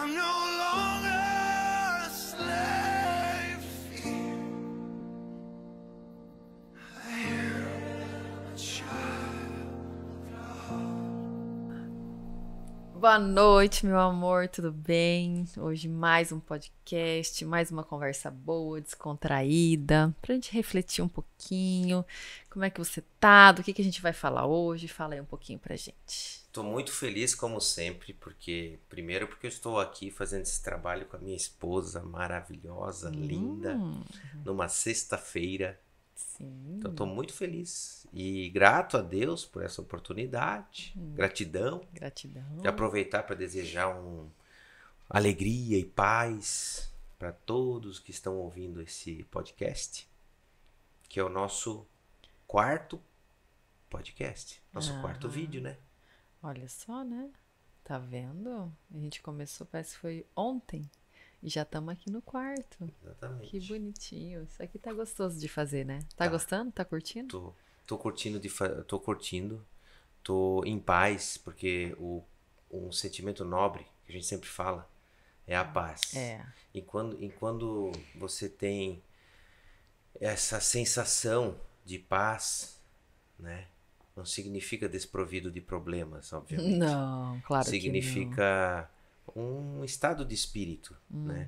I'm no longer a slave to fear. I am a child of God. Boa noite, meu amor, tudo bem? Hoje mais um podcast, mais uma conversa boa, descontraída, pra gente refletir um pouquinho. Como é que você tá? Do que a gente vai falar hoje? Fala aí um pouquinho pra gente. Estou muito feliz, como sempre, porque eu estou aqui fazendo esse trabalho com a minha esposa maravilhosa, linda, numa sexta-feira. Sim. Então, estou muito feliz e grato a Deus por essa oportunidade. Gratidão. Gratidão. E aproveitar para desejar alegria e paz para todos que estão ouvindo esse podcast, que é o nosso quarto podcast, nosso quarto vídeo, né? Olha só, né? Tá vendo? A gente começou, parece que foi ontem. E já estamos aqui no quarto. Exatamente. Que bonitinho. Isso aqui tá gostoso de fazer, né? Tá Tá. gostando? Tá curtindo? Tô curtindo, tô em paz, porque um sentimento nobre que a gente sempre fala é a paz. É. E quando você tem essa sensação de paz, né? Não significa desprovido de problemas, obviamente. Não, claro que não. Significa um estado de espírito, né?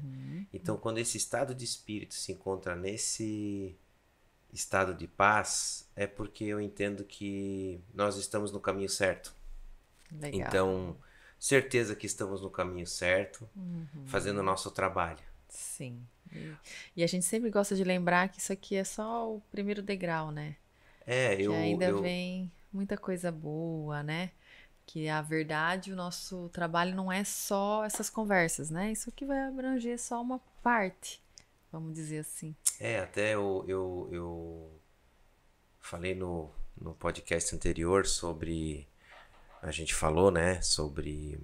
Então, quando esse estado de espírito se encontra nesse estado de paz, é porque eu entendo que nós estamos no caminho certo. Legal. Então, certeza que estamos no caminho certo, fazendo o nosso trabalho. Sim. E a gente sempre gosta de lembrar que isso aqui é só o primeiro degrau, né? Que ainda vem muita coisa boa, né? Que a verdade, o nosso trabalho não é só essas conversas, né? Isso aqui vai abranger só uma parte, vamos dizer assim. Até eu falei no podcast anterior sobre... A gente falou, né? Sobre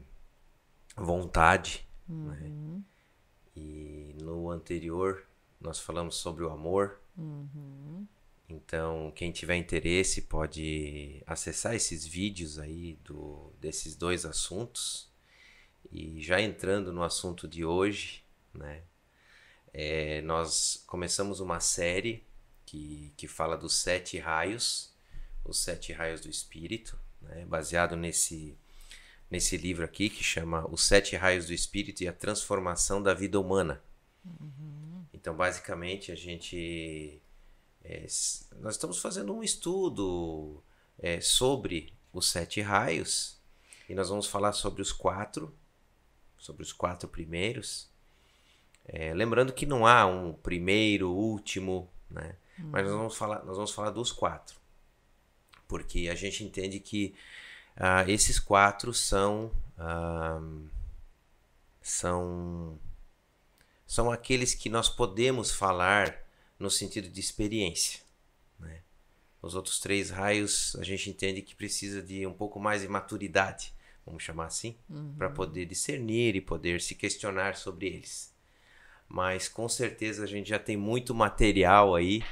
vontade, né? E no anterior nós falamos sobre o amor. Então, quem tiver interesse pode acessar esses vídeos aí desses dois assuntos. E já entrando no assunto de hoje, né? Nós começamos uma série que fala dos 7 raios, os 7 raios do Espírito, né? Baseado nesse livro aqui que chama Os 7 Raios do Espírito e a Transformação da Vida Humana. Então, basicamente, nós estamos fazendo um estudo sobre os 7 raios e nós vamos falar sobre os 4 primeiros. Lembrando que não há um primeiro, último, né? Mas nós vamos falar dos 4, porque a gente entende que esses 4 são aqueles que nós podemos falar no sentido de experiência, né? Os outros 3 raios a gente entende que precisa de um pouco mais de maturidade, vamos chamar assim, para poder discernir e poder se questionar sobre eles. Mas com certeza a gente já tem muito material aí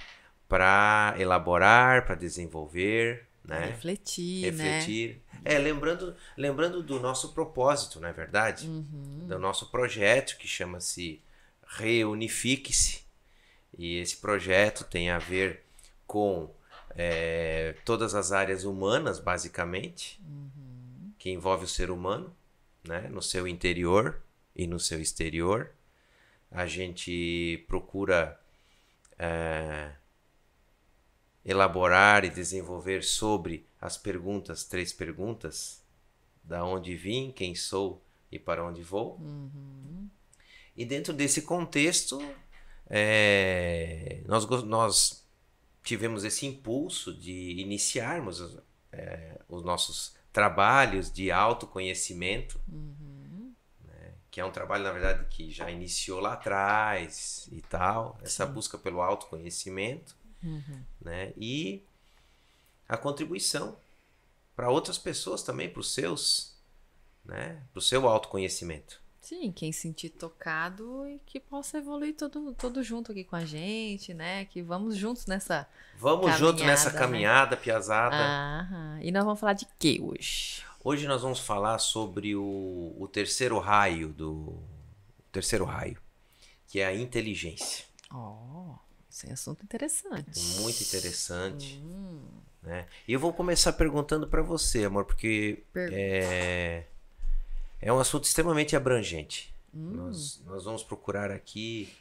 para elaborar, para desenvolver, né? Refletir, Né? Lembrando do nosso propósito, não é verdade? Do nosso projeto que chama-se Reunifique-se. E esse projeto tem a ver com todas as áreas humanas, basicamente, que envolve o ser humano, né? No seu interior e no seu exterior. A gente procura elaborar e desenvolver sobre as 3 perguntas: da onde vim, quem sou e para onde vou. E dentro desse contexto, nós tivemos esse impulso de iniciarmos os nossos trabalhos de autoconhecimento, né? Que é um trabalho, na verdade, que já iniciou lá atrás e tal, essa busca pelo autoconhecimento, né? E a contribuição para outras pessoas também, para os seus, né? Para o seu autoconhecimento. Sim, quem sentir tocado e que possa evoluir todo junto aqui com a gente, né? Que vamos juntos nessa caminhada, piazada. E nós vamos falar de quê hoje? Hoje nós vamos falar sobre o terceiro raio terceiro raio, que é a inteligência. Esse é um assunto interessante. Muito interessante. Né? E eu vou começar perguntando para você, amor, porque é um assunto extremamente abrangente. Nós vamos procurar aqui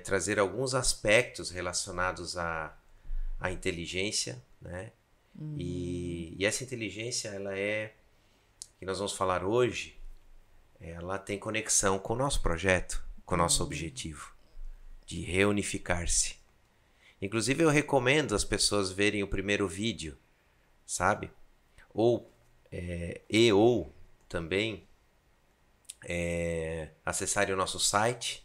trazer alguns aspectos relacionados à inteligência, né? E essa inteligência, ela que nós vamos falar hoje, ela tem conexão com o nosso projeto, com o nosso objetivo de reunificar-se. Inclusive eu recomendo as pessoas verem o primeiro vídeo, sabe? Ou também acessarem o nosso site,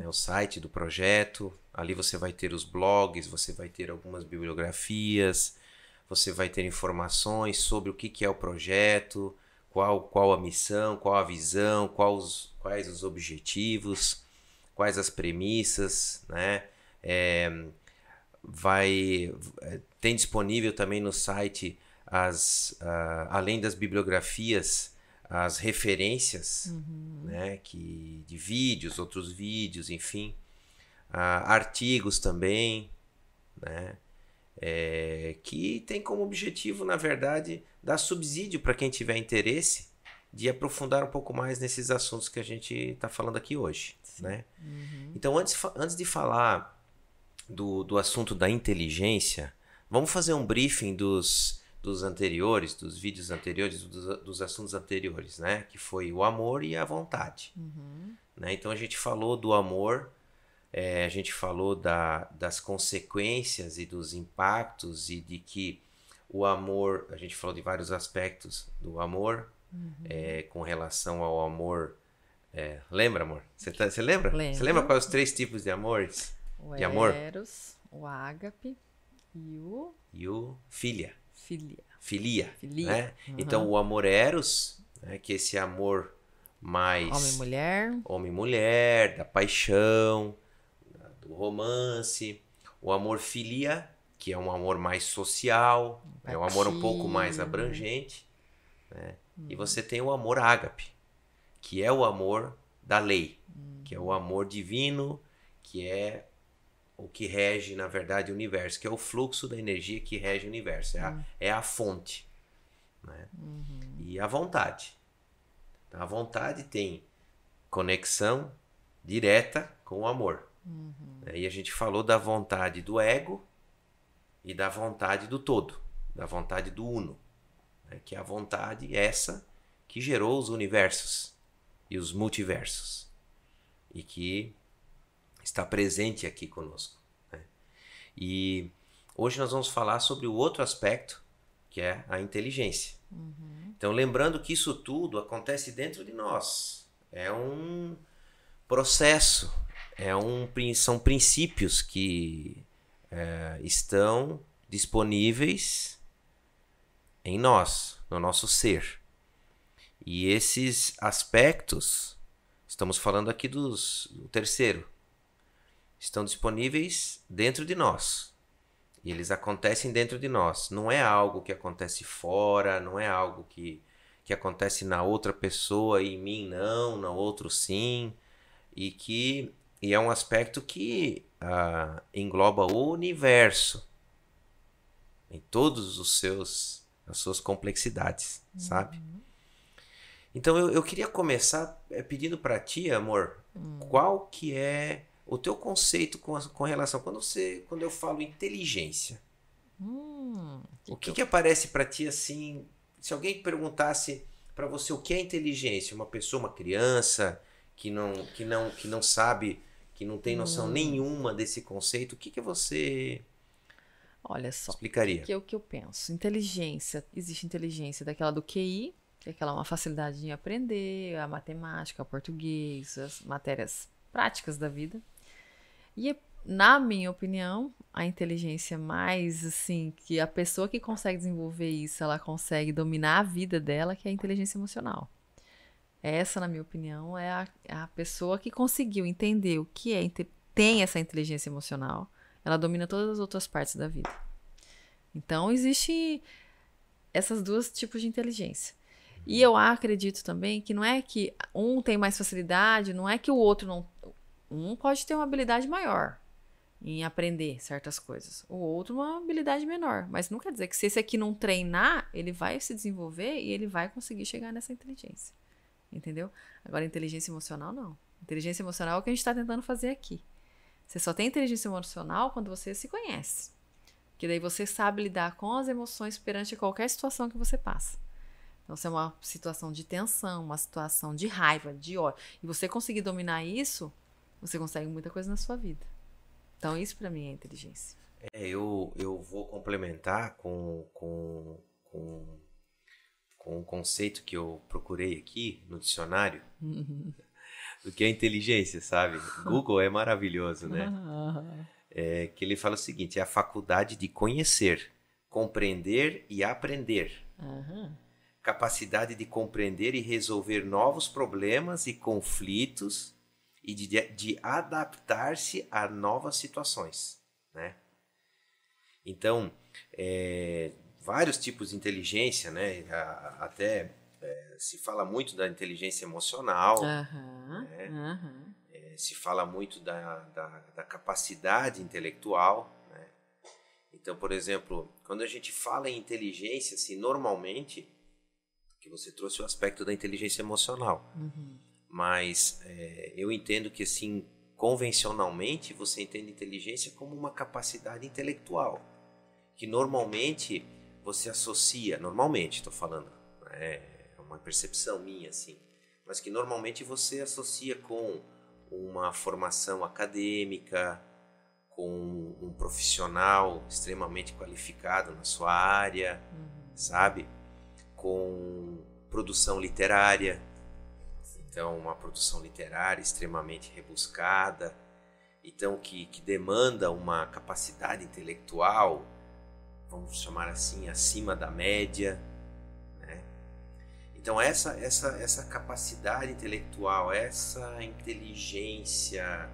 o site do projeto. Ali você vai ter os blogs, você vai ter algumas bibliografias, você vai ter informações sobre o que é o projeto, qual a missão, qual a visão, quais os objetivos, quais as premissas, né? Tem disponível também no site, além das bibliografias, as referências, né? De vídeos, outros vídeos, enfim, artigos também, né? Que tem como objetivo, na verdade, dar subsídio para quem tiver interesse de aprofundar um pouco mais nesses assuntos que a gente está falando aqui hoje, né? Então, antes de falar do assunto da inteligência, vamos fazer um briefing dos anteriores, dos vídeos anteriores, dos assuntos anteriores, né? Que foi o amor e a vontade. Né? Então, a gente falou do amor, a gente falou das consequências e dos impactos, e de que o amor, a gente falou de vários aspectos do amor, com relação ao amor. Lembra, amor? Você lembra? Lembro. Você lembra quais os 3 tipos de amores? O de amor? Eros, o ágape e o filia. Filia. Né? Então, o amor eros, né, que é esse amor mais homem-mulher, da paixão, do romance. O amor filia, que é um amor mais social, é um amor um pouco mais abrangente, né? E você tem o amor ágape, que é o amor da lei, que é o amor divino, que é o que rege, na verdade, o universo, que é o fluxo da energia que rege o universo, é a fonte, né? E a vontade. A vontade tem conexão direta com o amor. E a gente falou da vontade do ego e da vontade do todo, da vontade do uno, né? Que é a vontade essa que gerou os universos e os multiversos e que está presente aqui conosco, né? E hoje nós vamos falar sobre o outro aspecto, que é a inteligência. Então, lembrando que isso tudo acontece dentro de nós. É um processo, são princípios que estão disponíveis em nós, no nosso ser. E esses aspectos, estamos falando aqui do terceiro, estão disponíveis dentro de nós. E eles acontecem dentro de nós. Não é algo que acontece fora, não é algo que acontece na outra pessoa e em mim não, no outro sim. E é um aspecto que engloba o universo em todos as suas complexidades, sabe? Então eu queria começar pedindo para ti, amor, qual que é o teu conceito com relação... Quando eu falo inteligência, o que aparece para ti assim... Se alguém perguntasse para você o que é inteligência, uma pessoa, uma criança que não sabe, que não tem noção nenhuma desse conceito, o que você... Olha só, explicaria? o que eu penso? Inteligência, existe inteligência daquela do QI, que é aquela uma facilidade em aprender, a matemática, o português, as matérias práticas da vida. E, na minha opinião, a inteligência mais, assim, que a pessoa que consegue desenvolver isso, ela consegue dominar a vida dela, que é a inteligência emocional. Essa, na minha opinião, é a pessoa que conseguiu entender o que tem essa inteligência emocional. Ela domina todas as outras partes da vida. Então, existe esses 2 tipos de inteligência. E eu acredito também que não é que um tem mais facilidade, não é que o outro não... Um pode ter uma habilidade maior em aprender certas coisas. O outro uma habilidade menor. Mas não quer dizer que se esse aqui não treinar, ele vai se desenvolver e ele vai conseguir chegar nessa inteligência. Entendeu? Agora, inteligência emocional, não. Inteligência emocional é o que a gente está tentando fazer aqui. Você só tem inteligência emocional quando você se conhece. Porque daí você sabe lidar com as emoções perante qualquer situação que você passa. Então, se é uma situação de tensão, uma situação de raiva, de ódio, e você conseguir dominar isso, você consegue muita coisa na sua vida. Então, isso para mim é inteligência. Eu vou complementar com um conceito que eu procurei aqui no dicionário, do que é inteligência, sabe? Google é maravilhoso, né? Que ele fala o seguinte: é a faculdade de conhecer, compreender e aprender. Capacidade de compreender e resolver novos problemas e conflitos e de adaptar-se a novas situações, né? Então, vários tipos de inteligência, né? Até se fala muito da inteligência emocional, né? Se fala muito da capacidade intelectual, né? Então, por exemplo, quando a gente fala em inteligência, assim, normalmente, que você trouxe o aspecto da inteligência emocional, mas eu entendo que, assim, convencionalmente, você entende inteligência como uma capacidade intelectual, que normalmente você associa, normalmente estou falando, é uma percepção minha, assim, mas que normalmente você associa com uma formação acadêmica, com um profissional extremamente qualificado na sua área, sabe? Com produção literária. Então, uma produção literária extremamente rebuscada, então que demanda uma capacidade intelectual, vamos chamar assim, acima da média, né? Então, essa capacidade intelectual, essa inteligência,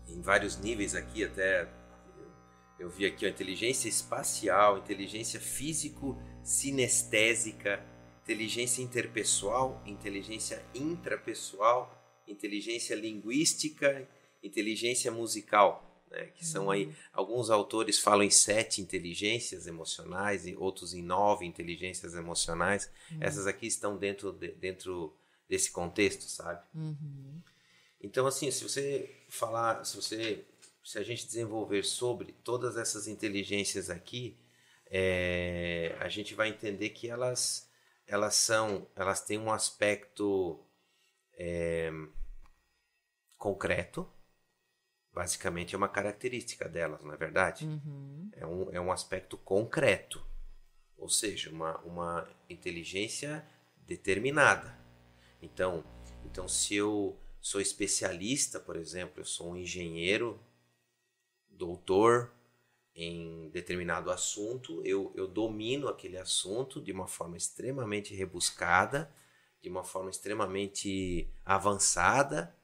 em vários níveis aqui, até eu vi aqui a inteligência espacial, inteligência físico-sinestésica, inteligência interpessoal, inteligência intrapessoal, inteligência linguística, inteligência musical, né? Que são aí, alguns autores falam em 7 inteligências emocionais, e outros em 9 inteligências emocionais. Essas aqui estão dentro desse contexto, sabe? Então, assim, se a gente desenvolver sobre todas essas inteligências aqui, a gente vai entender que elas têm um aspecto concreto. Basicamente é uma característica delas, não é verdade? É um aspecto concreto, ou seja, uma inteligência determinada. Então, se eu sou especialista, por exemplo, eu sou um engenheiro, doutor em determinado assunto, eu domino aquele assunto de uma forma extremamente rebuscada, de uma forma extremamente avançada,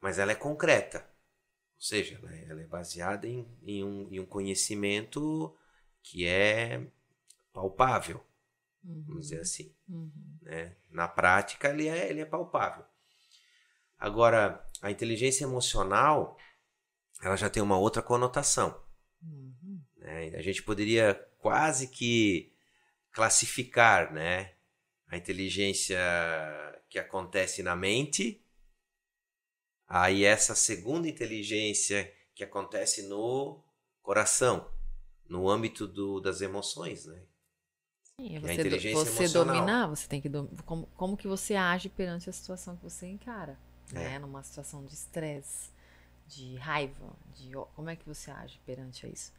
mas ela é concreta, ou seja, ela é baseada em um conhecimento que é palpável, vamos dizer assim, né? Na prática ele é palpável. Agora, a inteligência emocional, ela já tem uma outra conotação, né? A gente poderia quase que classificar, né, a inteligência que acontece na mente, aí essa segunda inteligência que acontece no coração, no âmbito das emoções, né? Sim, a inteligência você emocional. dominar, você tem que como que você age perante a situação que você encara, né? Numa situação de estresse, de raiva, como é que você age perante a isso?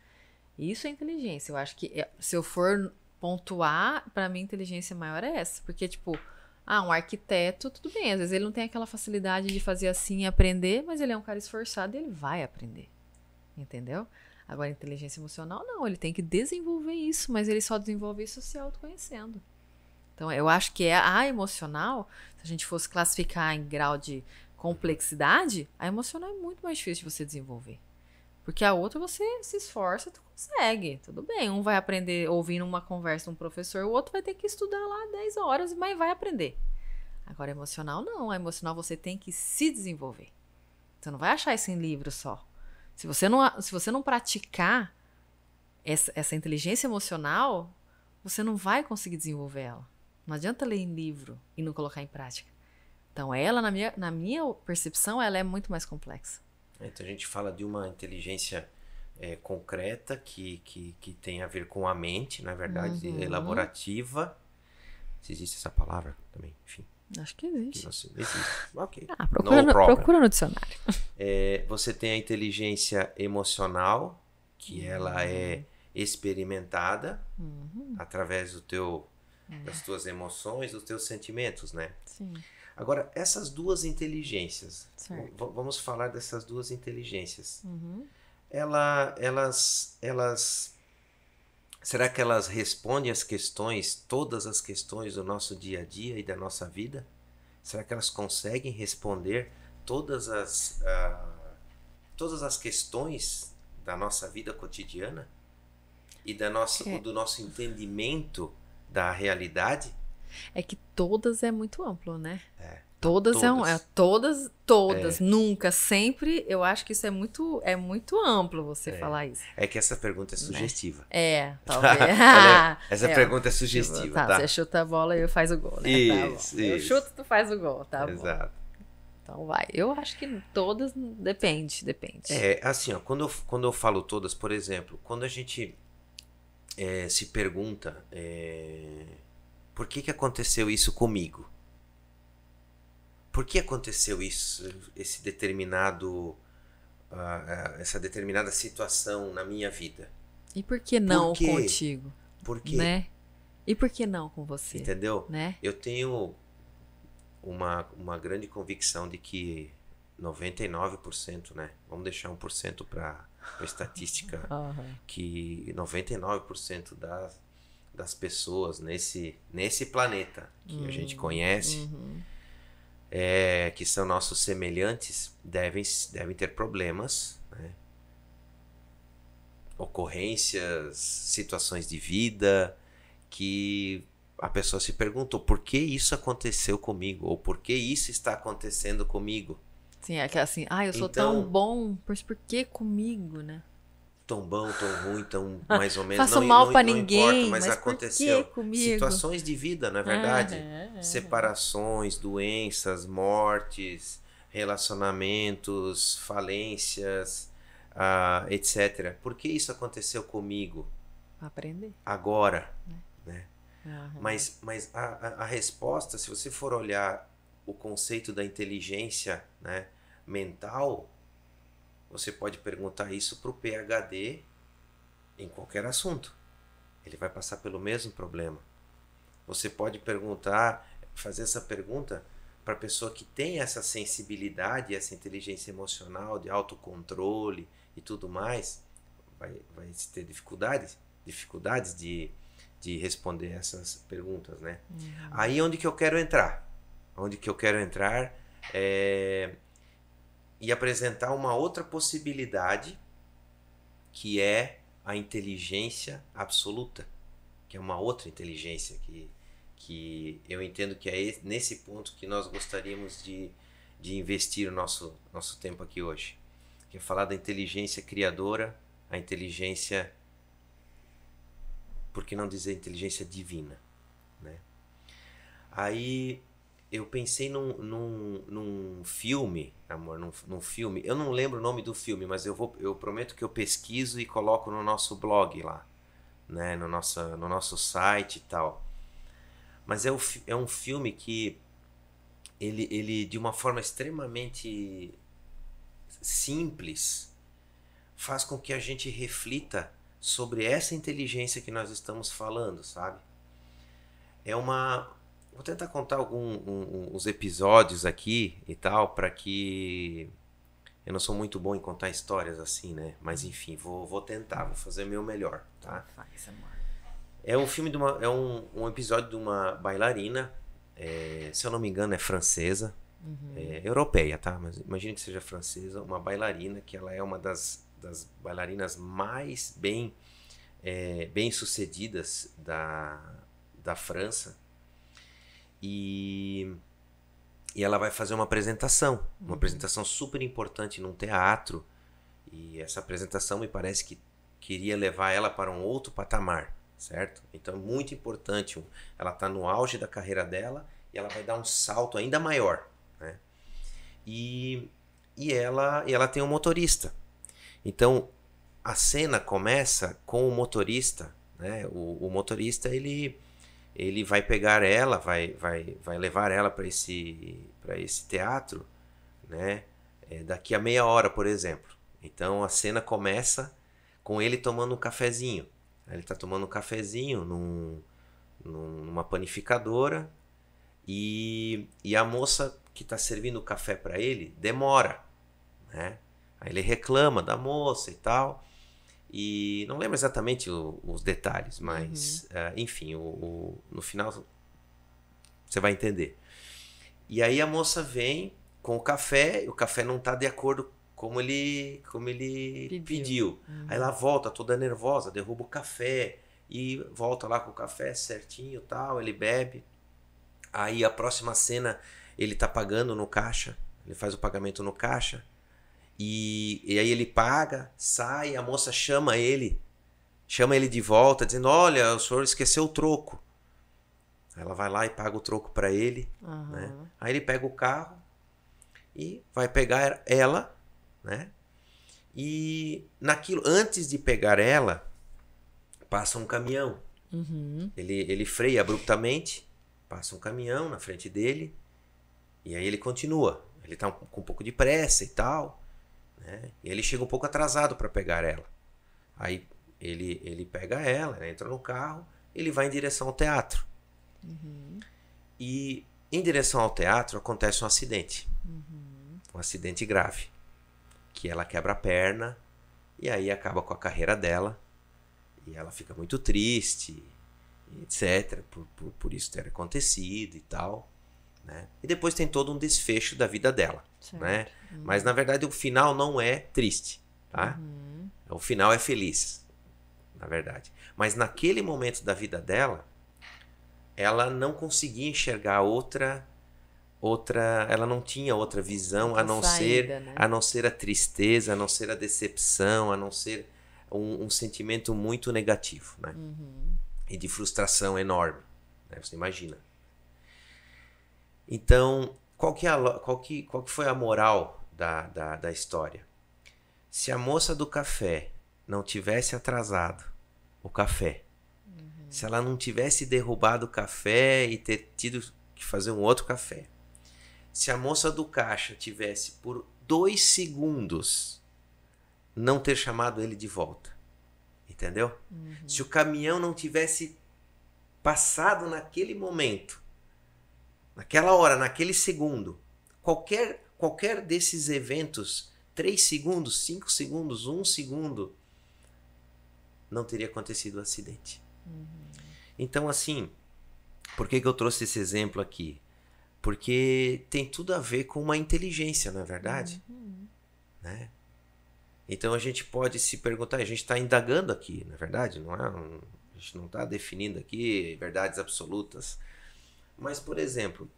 Isso é inteligência. Eu acho que se eu for pontuar, para mim inteligência maior é essa, porque tipo, um arquiteto, tudo bem, às vezes ele não tem aquela facilidade de fazer assim e aprender, mas ele é um cara esforçado e ele vai aprender, entendeu? Agora, inteligência emocional, não, ele tem que desenvolver isso, mas ele só desenvolve isso se autoconhecendo. Então, eu acho que a emocional, se a gente fosse classificar em grau de complexidade, a emocional é muito mais difícil de você desenvolver. Porque a outra você se esforça, tu consegue. Tudo bem, um vai aprender ouvindo uma conversa de um professor, o outro vai ter que estudar lá 10 horas, mas vai aprender. Agora, emocional não. A emocional você tem que se desenvolver. Você não vai achar isso em livro só. Se você não praticar essa inteligência emocional, você não vai conseguir desenvolver ela. Não adianta ler em livro e não colocar em prática. Então, ela, na minha percepção, ela é muito mais complexa. Então, a gente fala de uma inteligência concreta que tem a ver com a mente, na verdade, elaborativa. Se existe essa palavra também, enfim. Acho que existe. Existe. Ok. Procura no dicionário. Você tem a inteligência emocional, que ela é experimentada através das tuas emoções, dos teus sentimentos, né? Sim. Agora, essas duas inteligências, vamos falar dessas duas inteligências. Será que elas respondem às questões, todas as questões do nosso dia a dia e da nossa vida? Será que elas conseguem responder todas as questões da nossa vida cotidiana? E do nosso entendimento da realidade? É que todas é muito amplo, né? Todas, nunca, sempre. Eu acho que isso é muito amplo você falar isso. É que essa pergunta é sugestiva. Talvez. Essa pergunta é sugestiva, tá? Você chuta a bola e eu faz o gol, né? Isso. Eu chuto, tu faz o gol, tá bom? Exato. Então vai. Eu acho que todas depende. Assim, ó, quando eu falo todas, por exemplo, quando a gente se pergunta por que aconteceu isso comigo? Por que aconteceu isso, essa determinada situação na minha vida? E por que não contigo? Por quê? Né? E por que não com você? Entendeu? Né? Eu tenho uma grande convicção de que 99%, né? Vamos deixar 1% para estatística, que 99% das pessoas nesse planeta que a gente conhece, que são nossos semelhantes, devem ter problemas, né? Ocorrências, situações de vida, que a pessoa se perguntou por que isso aconteceu comigo, ou por que isso está acontecendo comigo. Sim, é que assim, eu sou tão bom, mas por que comigo, né? Tão bom, tão ruim, tão mais ou menos. Faço mal pra ninguém, importa, mas aconteceu. Por que comigo? Situações de vida, não é verdade? Separações, doenças, mortes, relacionamentos, falências, etc. Por que isso aconteceu comigo? Aprender. Agora, né? Mas a resposta, se você for olhar o conceito da inteligência, né, mental, você pode perguntar isso para o PhD em qualquer assunto. Ele vai passar pelo mesmo problema. Você pode fazer essa pergunta para a pessoa que tem essa sensibilidade, essa inteligência emocional, de autocontrole e tudo mais, vai ter dificuldades de responder essas perguntas, né? Aí onde que eu quero entrar? E apresentar uma outra possibilidade, que é a inteligência absoluta, que é uma outra inteligência que eu entendo que é nesse ponto que nós gostaríamos de investir o nosso tempo aqui hoje, que é falar da inteligência criadora, a inteligência, por que não dizer inteligência divina, né? Aí eu pensei num filme, amor, num filme. Eu não lembro o nome do filme, mas eu prometo que eu pesquiso e coloco no nosso blog lá, né, no nosso site e tal. Mas é um filme que ele de uma forma extremamente simples faz com que a gente reflita sobre essa inteligência que nós estamos falando, sabe? Vou tentar contar uns episódios aqui e tal, para que... Eu não sou muito bom em contar histórias assim, né? Mas enfim, vou tentar, vou fazer o meu melhor, tá? Faz, amor. É um filme um episódio de uma bailarina, se eu não me engano é francesa, europeia, tá? Mas imagine que seja francesa, uma bailarina, que ela é uma das das bailarinas mais bem sucedidas da França. E ela vai fazer uma apresentação super importante num teatro. E essa apresentação me parece que queria levar ela para um outro patamar, certo? Então é muito importante. Ela está no auge da carreira dela e ela vai dar um salto ainda maior, né? E ela tem um motorista. Então a cena começa com o motorista, né? O motorista ele vai pegar ela, vai levar ela para esse teatro, né? Daqui a meia hora, por exemplo. Então a cena começa com ele tomando um cafezinho. Ele está tomando um cafezinho numa panificadora e a moça que está servindo o café para ele demora, né? Aí ele reclama da moça e tal. E não lembro exatamente os detalhes, mas enfim, no final você vai entender. E aí a moça vem com o café e o café não está de acordo como ele pediu. Aí ela volta toda nervosa, derruba o café e volta lá com o café certinho, tal, ele bebe. Aí a próxima cena ele tá pagando no caixa, ele faz o pagamento no caixa e aí ele paga, sai, a moça chama ele de volta dizendo: olha, o senhor esqueceu o troco. Aí ela vai lá e paga o troco para ele, né? Aí ele pega o carro e vai pegar ela, né? E antes de pegar ela, passa um caminhão. Ele freia abruptamente, passa um caminhão na frente dele e aí ele continua. Ele tá com um pouco de pressa e tal, né? E ele chega um pouco atrasado para pegar ela. Aí ele pega ela, entra no carro, ele vai em direção ao teatro. E em direção ao teatro acontece um acidente. Um acidente grave. Que ela quebra a perna e aí acaba com a carreira dela. E ela fica muito triste, etc. Por isso ter acontecido e tal, né? E depois tem todo um desfecho da vida dela, né? Mas na verdade o final não é triste, tá? O final é feliz, na verdade. Mas naquele momento da vida dela, ela não conseguia enxergar ela não tinha outra visão a não ser a tristeza, a não ser a decepção, a não ser um sentimento muito negativo, né? E de frustração enorme, né? Você imagina. Então, qual que foi a moral da história? Se a moça do café não tivesse atrasado o café, se ela não tivesse derrubado o café e ter tido que fazer um outro café, se a moça do caixa tivesse por 2 segundos não ter chamado ele de volta, entendeu? Se o caminhão não tivesse passado naquele momento, naquela hora, naquele segundo, qualquer desses eventos, 3 segundos, 5 segundos, 1 segundo, não teria acontecido o acidente. Então, assim, por que eu trouxe esse exemplo aqui? Porque tem tudo a ver com uma inteligência, não é verdade? Né? Então a gente pode se perguntar, a gente está indagando aqui, na verdade, a gente não está definindo aqui verdades absolutas. Mas, por exemplo,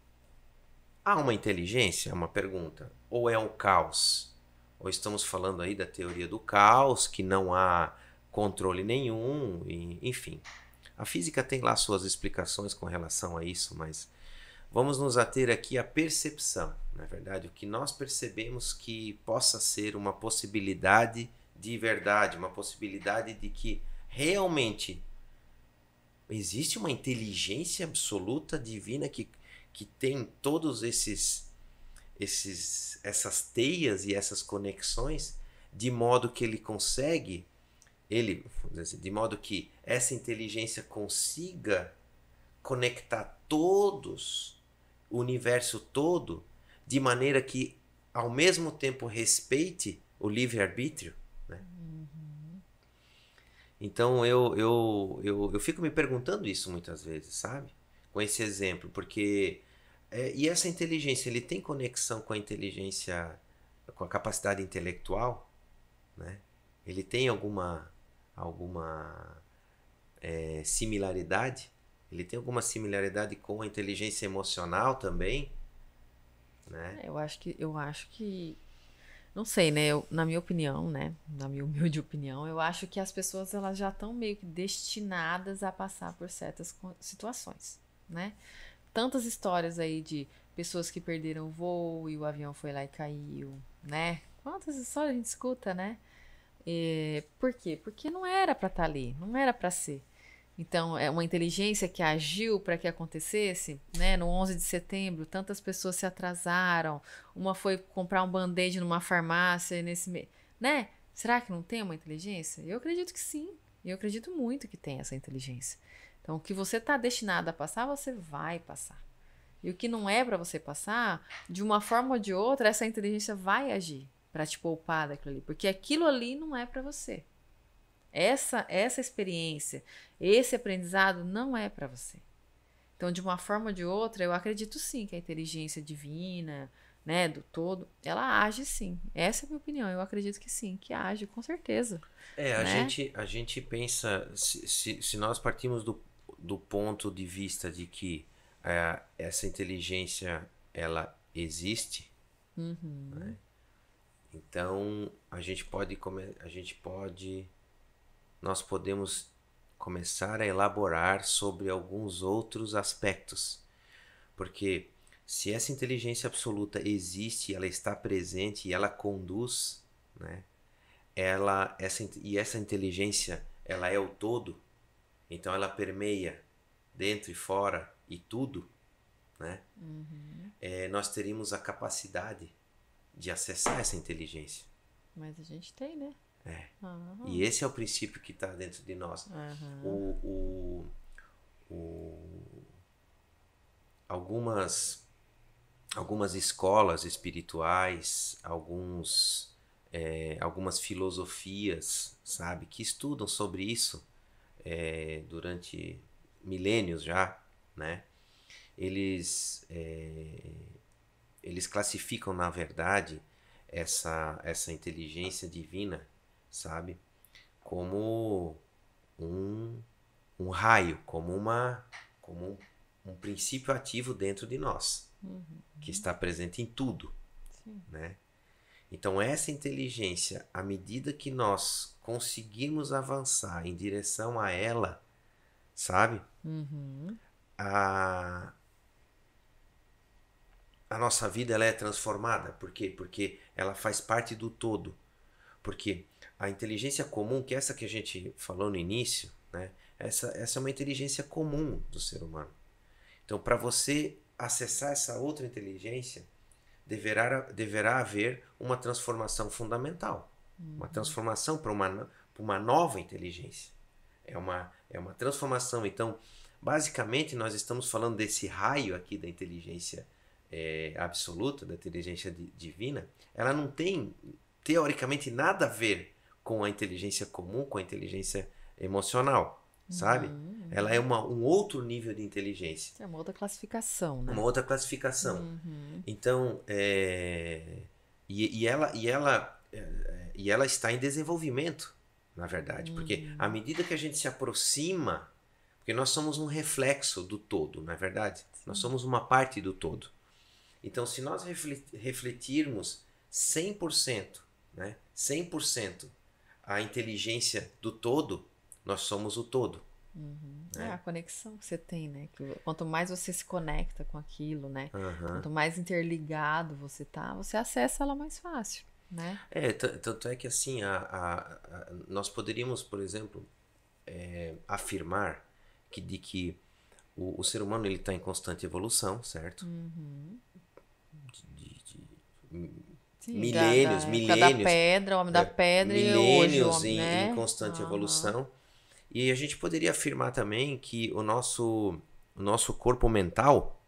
há uma inteligência? É uma pergunta. Ou é um caos? Ou estamos falando aí da teoria do caos, que não há controle nenhum, enfim. A física tem lá suas explicações com relação a isso, mas vamos nos ater aqui à percepção, na verdade, o que nós percebemos que possa ser uma possibilidade de verdade, uma possibilidade de que realmente existe uma inteligência absoluta divina que tem todos essas teias e essas conexões, de modo que ele consegue, de modo que essa inteligência consiga conectar todos, o universo todo, de maneira que ao mesmo tempo respeite o livre-arbítrio, né? Então eu fico me perguntando isso muitas vezes, sabe? Com esse exemplo, porque e essa inteligência, ele tem conexão com a inteligência, com a capacidade intelectual, né? ele tem alguma similaridade? Ele tem alguma similaridade com a inteligência emocional também? Né? Eu acho que não sei, né? Na minha opinião, né? Na minha humilde opinião, eu acho que as pessoas elas já estão meio que destinadas a passar por certas situações, né? Tantas histórias aí de pessoas que perderam o voo e o avião foi lá e caiu, né? Quantas histórias a gente escuta, né? Por quê? Porque não era para estar ali, não era para ser. Então, é uma inteligência que agiu para que acontecesse, né? No 11 de setembro, tantas pessoas se atrasaram. Uma foi comprar um band-aid numa farmácia nesse mês, né? Será que não tem uma inteligência? Eu acredito que sim. Eu acredito muito que tem essa inteligência. Então, o que você está destinado a passar, você vai passar. E o que não é para você passar, de uma forma ou de outra, essa inteligência vai agir para te poupar daquilo ali. Porque aquilo ali não é para você. Essa experiência, esse aprendizado não é para você. Então, de uma forma ou de outra, eu acredito sim que a inteligência divina, né, do todo, ela age sim. Essa é a minha opinião. Eu acredito que sim, que age, com certeza. A gente pensa, se nós partimos do ponto de vista de que essa inteligência, ela existe, né? Então, nós podemos começar a elaborar sobre alguns outros aspectos. Porque se essa inteligência absoluta existe, ela está presente e ela conduz, né? Essa inteligência, ela é o todo, então ela permeia dentro e fora e tudo, né? Nós teríamos a capacidade de acessar essa inteligência. Mas a gente tem, né? E esse é o princípio que está dentro de nós. Algumas escolas espirituais, algumas filosofias, sabe, que estudam sobre isso durante milênios já, né? Eles classificam, na verdade, essa inteligência divina, sabe, como um raio, como um princípio ativo dentro de nós, que está presente em tudo, né? Então essa inteligência, à medida que nós conseguimos avançar em direção a ela, sabe, a nossa vida ela é transformada. Por quê? Porque ela faz parte do todo. Porque a inteligência comum, que é essa que a gente falou no início, né? Essa é uma inteligência comum do ser humano. Então, para você acessar essa outra inteligência, deverá haver uma transformação fundamental. Uma transformação para uma nova inteligência. É uma transformação. Então, basicamente, nós estamos falando desse raio aqui da inteligência absoluta, da inteligência divina. Ela não tem, teoricamente, nada a ver com a inteligência comum, com a inteligência emocional, sabe? Ela é um outro nível de inteligência. É uma outra classificação, né? Uma outra classificação. Então, ela está em desenvolvimento, na verdade. Porque à medida que a gente se aproxima, porque nós somos um reflexo do todo, não é verdade? Nós somos uma parte do todo. Então, se nós refletirmos 100%, né? 100% a inteligência do todo, nós somos o todo. Né? A conexão que você tem, né? Quanto mais você se conecta com aquilo, né? Quanto mais interligado você tá, você acessa ela mais fácil, né? Tanto é que assim, nós poderíamos, por exemplo, afirmar que o ser humano ele está em constante evolução, certo? Milênios. Da pedra, o homem da pedra e hoje o homem, em constante evolução. E a gente poderia afirmar também que o nosso corpo mental,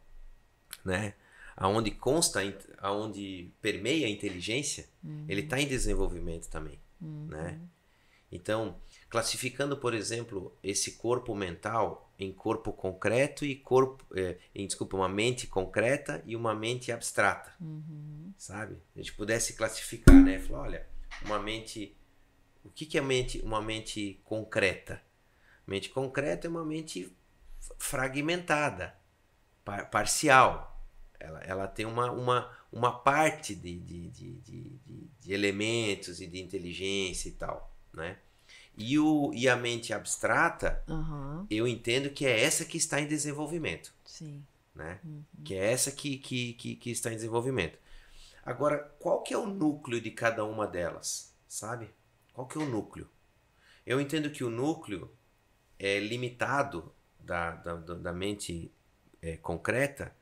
né, aonde permeia a inteligência, ele está em desenvolvimento também, né? Então, classificando, por exemplo, esse corpo mental em corpo concreto e uma mente concreta e uma mente abstrata, sabe? A gente pudesse classificar, né? Falar, olha, uma mente O que é uma mente concreta? Mente concreta é uma mente fragmentada, parcial. Ela tem uma parte de elementos e de inteligência e tal, né? E a mente abstrata, eu entendo que é essa que está em desenvolvimento. Sim. Né? Que é essa que está em desenvolvimento. Agora, qual que é o núcleo de cada uma delas? Sabe? Qual que é o núcleo? Eu entendo que o núcleo é limitado da mente concreta,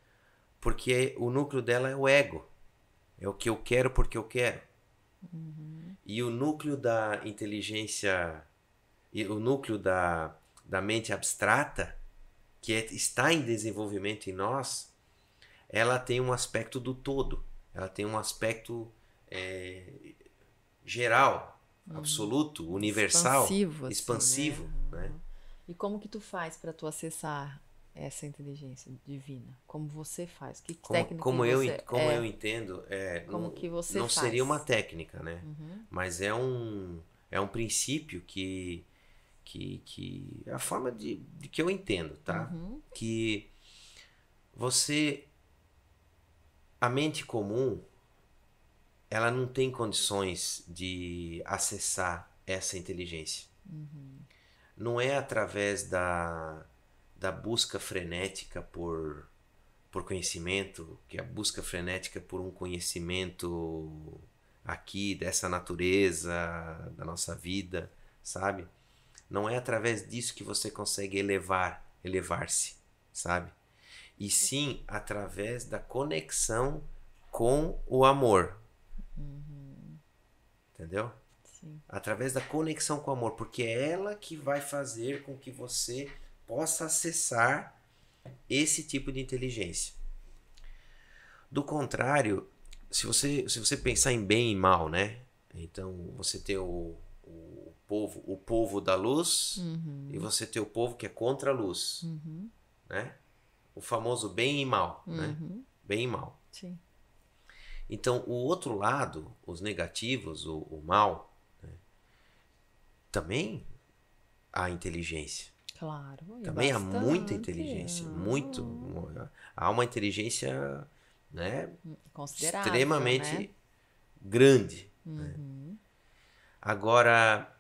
porque o núcleo dela é o ego. É o que eu quero porque eu quero. E o núcleo da inteligência, e o núcleo da mente abstrata, que está em desenvolvimento em nós, ela tem um aspecto do todo. Ela tem um aspecto geral, absoluto, universal, expansivo, assim, né? E como que tu faz para tu acessar essa inteligência divina? Como você faz? Que técnica como você... eu entendo, como que você não faz? seria uma técnica, né? Mas é um princípio que é a forma de que eu entendo, tá? Que a mente comum, ela não tem condições de acessar essa inteligência. Não é através da busca frenética por conhecimento, que é a busca frenética por um conhecimento aqui, dessa natureza, da nossa vida, sabe? Não é através disso que você consegue elevar-se, sabe? E sim através da conexão com o amor. Entendeu? Sim. Através da conexão com o amor, porque é ela que vai fazer com que você possa acessar esse tipo de inteligência. Do contrário, se você pensar em bem e mal, né? Então você tem o povo da luz e você tem o povo que é contra a luz, né? O famoso bem e mal, né? Bem e mal. Sim. Então o outro lado, os negativos, o mal, né? Também há inteligência. Claro. Também há muita inteligência, há uma inteligência, né? Considerável, extremamente né? grande. Né? Agora,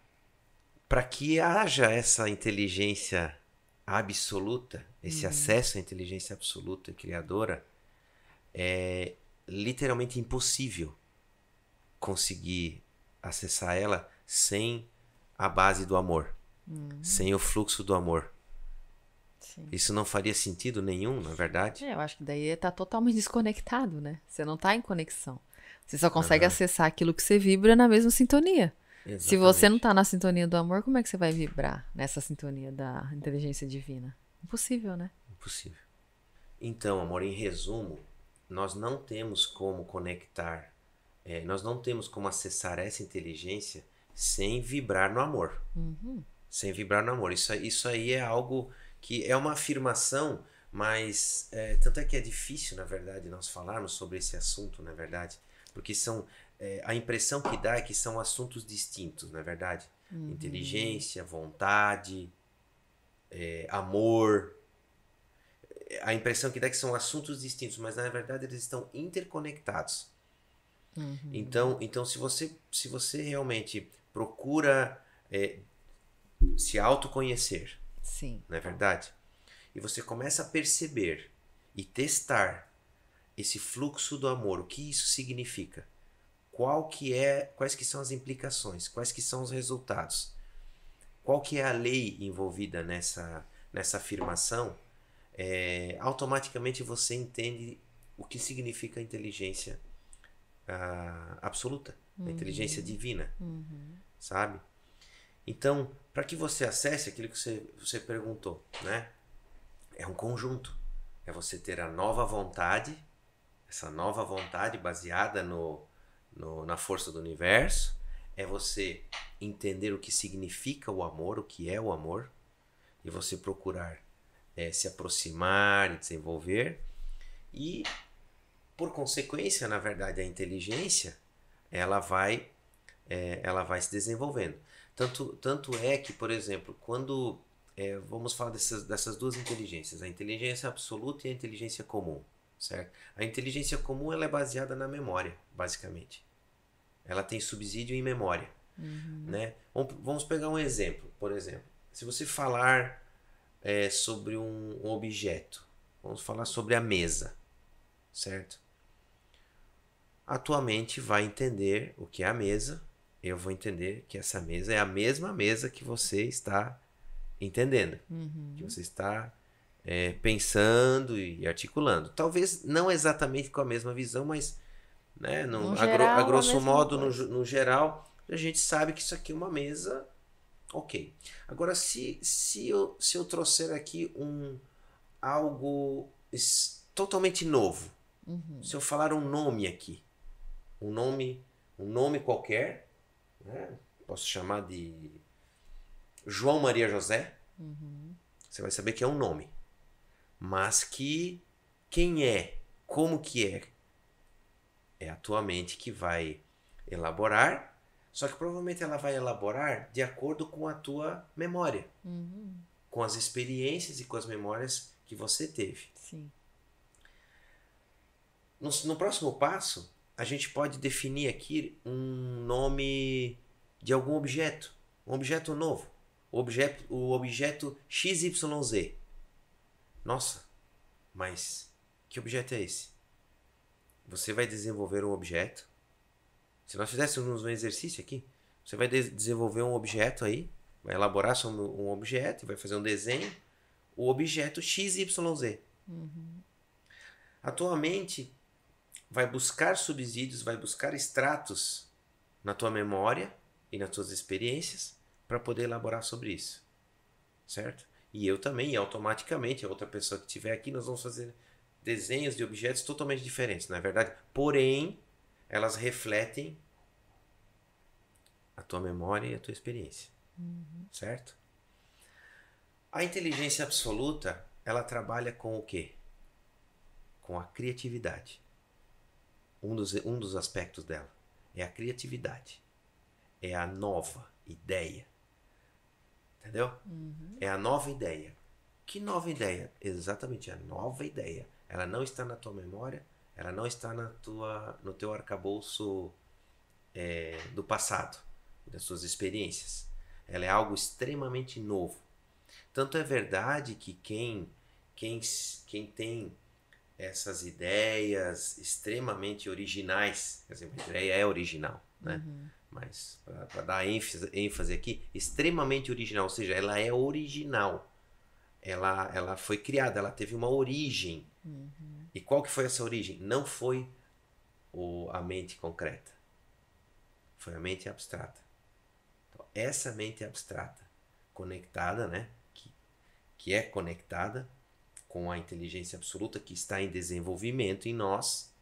para que haja essa inteligência absoluta, esse acesso à inteligência absoluta e criadora, é literalmente impossível conseguir acessar ela sem a base do amor, sem o fluxo do amor. Sim. Isso não faria sentido nenhum, na verdade. Eu acho que daí tá totalmente desconectado, né? Você não tá em conexão. Você só consegue acessar aquilo que você vibra na mesma sintonia. Exatamente. Se você não tá na sintonia do amor, como é que você vai vibrar nessa sintonia da inteligência divina? Impossível, né? Impossível. Então, amor, em resumo, nós não temos como conectar, nós não temos como acessar essa inteligência sem vibrar no amor. Sem vibrar no amor. Isso aí é algo que é uma afirmação, mas tanto é que é difícil, na verdade, nós falarmos sobre esse assunto, na verdade, porque a impressão que dá é que são assuntos distintos, na verdade. Inteligência, vontade, amor. A impressão que dá é que são assuntos distintos, mas na verdade eles estão interconectados. Então se você realmente procura se autoconhecer, Sim. não é verdade? E você começa a perceber e testar esse fluxo do amor, o que isso significa? Quais que são as implicações? Quais que são os resultados? Qual que é a lei envolvida nessa afirmação? Automaticamente você entende o que significa a inteligência absoluta, a inteligência divina, sabe? Então, para que você acesse aquilo que você perguntou, né? É um conjunto. É você ter a nova vontade, essa nova vontade baseada na força do universo. É você entender o que significa o amor, o que é o amor. E você procurar se aproximar e desenvolver. E, por consequência, na verdade, a inteligência, ela vai se desenvolvendo. Tanto é que, por exemplo, quando vamos falar dessas duas inteligências, a inteligência absoluta e a inteligência comum, certo? A inteligência comum ela é baseada na memória, basicamente. Ela tem subsídio em memória, né? Vamos pegar um exemplo, por exemplo. Se você falar sobre um objeto, vamos falar sobre a mesa, certo? A tua mente vai entender o que é a mesa, eu vou entender que essa mesa é a mesma mesa que você está entendendo, que você está pensando e articulando. Talvez não exatamente com a mesma visão, mas né, a grosso modo, no geral, a gente sabe que isso aqui é uma mesa ok. Agora, se eu trouxer aqui algo totalmente novo, se eu falar um nome aqui, um nome qualquer, né? Posso chamar de João Maria José, você vai saber que é um nome, mas que quem é, como que é a tua mente que vai elaborar, só que provavelmente ela vai elaborar de acordo com a tua memória, com as experiências e com as memórias que você teve. Sim. No próximo passo, a gente pode definir aqui um nome de algum objeto, um objeto novo, o objeto XYZ. Nossa, mas que objeto é esse? Você vai desenvolver um objeto. Se nós fizéssemos um exercício aqui, você vai desenvolver um objeto aí, vai elaborar sobre um objeto, vai fazer um desenho, o objeto XYZ. A tua mente vai buscar subsídios, vai buscar extratos na tua memória e nas tuas experiências para poder elaborar sobre isso, certo? E eu também, e automaticamente, a outra pessoa que estiver aqui, nós vamos fazer desenhos de objetos totalmente diferentes, não é verdade? Porém, elas refletem a tua memória e a tua experiência, certo? A inteligência absoluta, ela trabalha com o quê? Com a criatividade. Um dos aspectos dela é a criatividade, é a nova ideia, entendeu? É a nova ideia. Que nova ideia? Exatamente, a nova ideia. Ela não está na tua memória, ela não está no teu arcabouço do passado, das suas experiências. Ela é algo extremamente novo. Tanto é verdade que quem tem essas ideias extremamente originais, quer dizer, a ideia é original, né? Mas para dar ênfase aqui, extremamente original, ou seja, ela é original. Ela foi criada, ela teve uma origem. E qual que foi essa origem? Não foi a mente concreta, foi a mente abstrata. Então, essa mente abstrata conectada, né? Que é conectada com a inteligência absoluta que está em desenvolvimento em nós.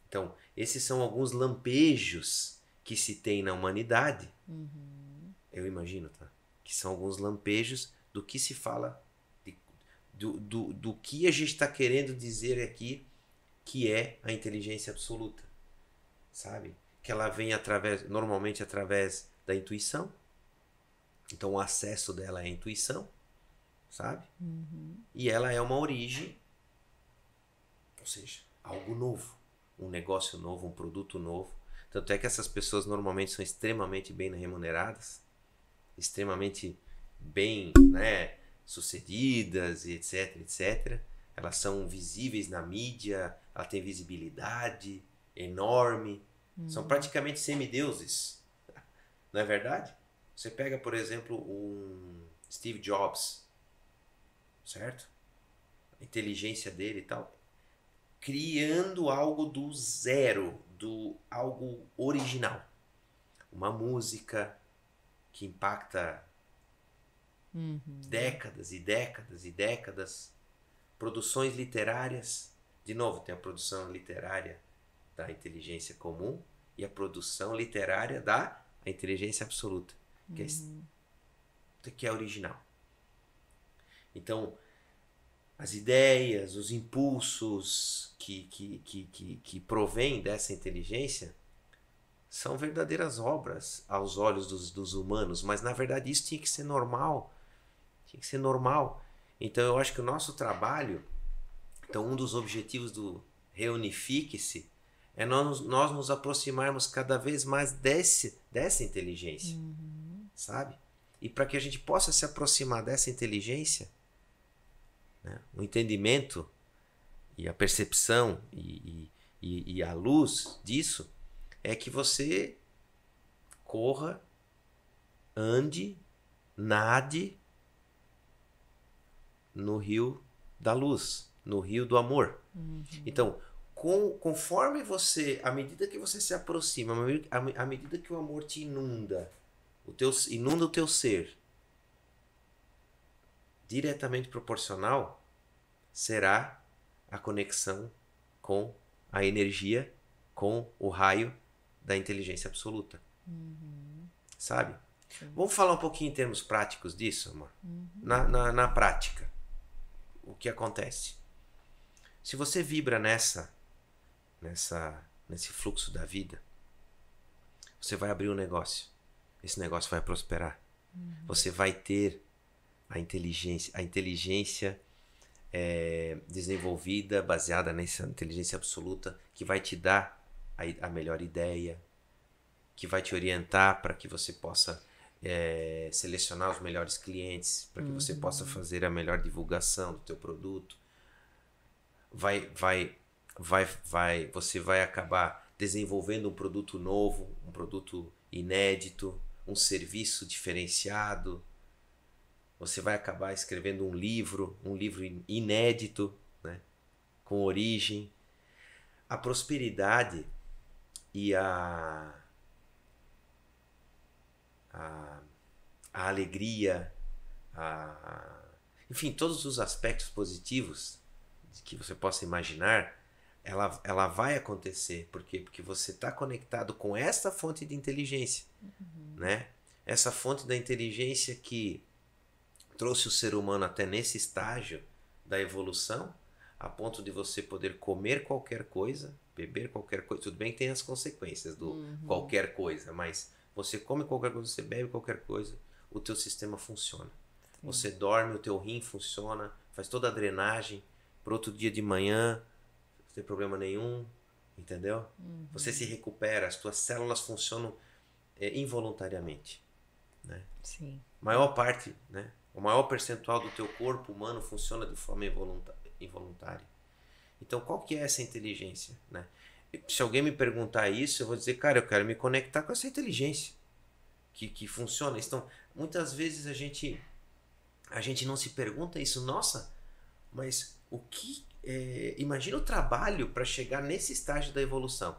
Então, esses são alguns lampejos que se tem na humanidade. Eu imagino, tá? Que são alguns lampejos do que se fala, do que a gente está querendo dizer aqui, que é a inteligência absoluta, sabe? Que ela vem normalmente através da intuição. Então, o acesso dela é a intuição, sabe? E ela é uma origem, ou seja, algo novo, um negócio novo, um produto novo. Tanto é que essas pessoas normalmente são extremamente bem remuneradas, extremamente bem, né, sucedidas, e etc, etc. Elas são visíveis na mídia, ela tem visibilidade enorme, são praticamente semideuses, não é verdade? Você pega, por exemplo, um Steve Jobs, certo? A inteligência dele e tal, criando algo do zero, algo original. Uma música que impacta décadas e décadas e décadas. Produções literárias. De novo, tem a produção literária da inteligência comum e a produção literária da inteligência absoluta, que é original. Então, as ideias, os impulsos que provêm dessa inteligência são verdadeiras obras aos olhos dos humanos, mas na verdade isso tinha que ser normal. Tinha que ser normal. Então eu acho que o nosso trabalho, então um dos objetivos do Reunifique-se é nós nos aproximarmos cada vez mais dessa inteligência, sabe? E para que a gente possa se aproximar dessa inteligência, né, o entendimento e a percepção e a luz disso é que você corra, ande, nade no rio da luz, no rio do amor. Então, conforme você, à medida que você se aproxima, à medida que o amor te inunda o teu ser, diretamente proporcional será a conexão com a energia, com o raio da inteligência absoluta. Sabe? Sim. Vamos falar um pouquinho em termos práticos disso, amor? Na prática, o que acontece? Se você vibra nesse fluxo da vida, você vai abrir um negócio. Esse negócio vai prosperar. Você vai ter a inteligência desenvolvida, baseada nessa inteligência absoluta, que vai te dar a melhor ideia, que vai te orientar para que você possa selecionar os melhores clientes, para que você possa fazer a melhor divulgação do teu produto. Você vai acabar desenvolvendo um produto novo, um produto inédito, um serviço diferenciado. Você vai acabar escrevendo um livro inédito, né, com origem. A prosperidade e a alegria, enfim, todos os aspectos positivos que você possa imaginar, ela vai acontecer. Por quê? Porque você está conectado com essa fonte de inteligência, né? Essa fonte da inteligência que trouxe o ser humano até nesse estágio da evolução, a ponto de você poder comer qualquer coisa, beber qualquer coisa. Tudo bem que tem as consequências do qualquer coisa, mas você come qualquer coisa, você bebe qualquer coisa, o teu sistema funciona. Sim. Você dorme, o teu rim funciona, faz toda a drenagem, para outro dia de manhã, não tem problema nenhum, entendeu? Você se recupera, as tuas células funcionam involuntariamente, né? Sim. Maior parte, né? O maior percentual do teu corpo humano funciona de forma involuntária. Então, qual que é essa inteligência, né? Se alguém me perguntar isso, eu vou dizer, cara, eu quero me conectar com essa inteligência que funciona. Então, muitas vezes a gente não se pergunta isso. Nossa, mas o que... imagina o trabalho para chegar nesse estágio da evolução.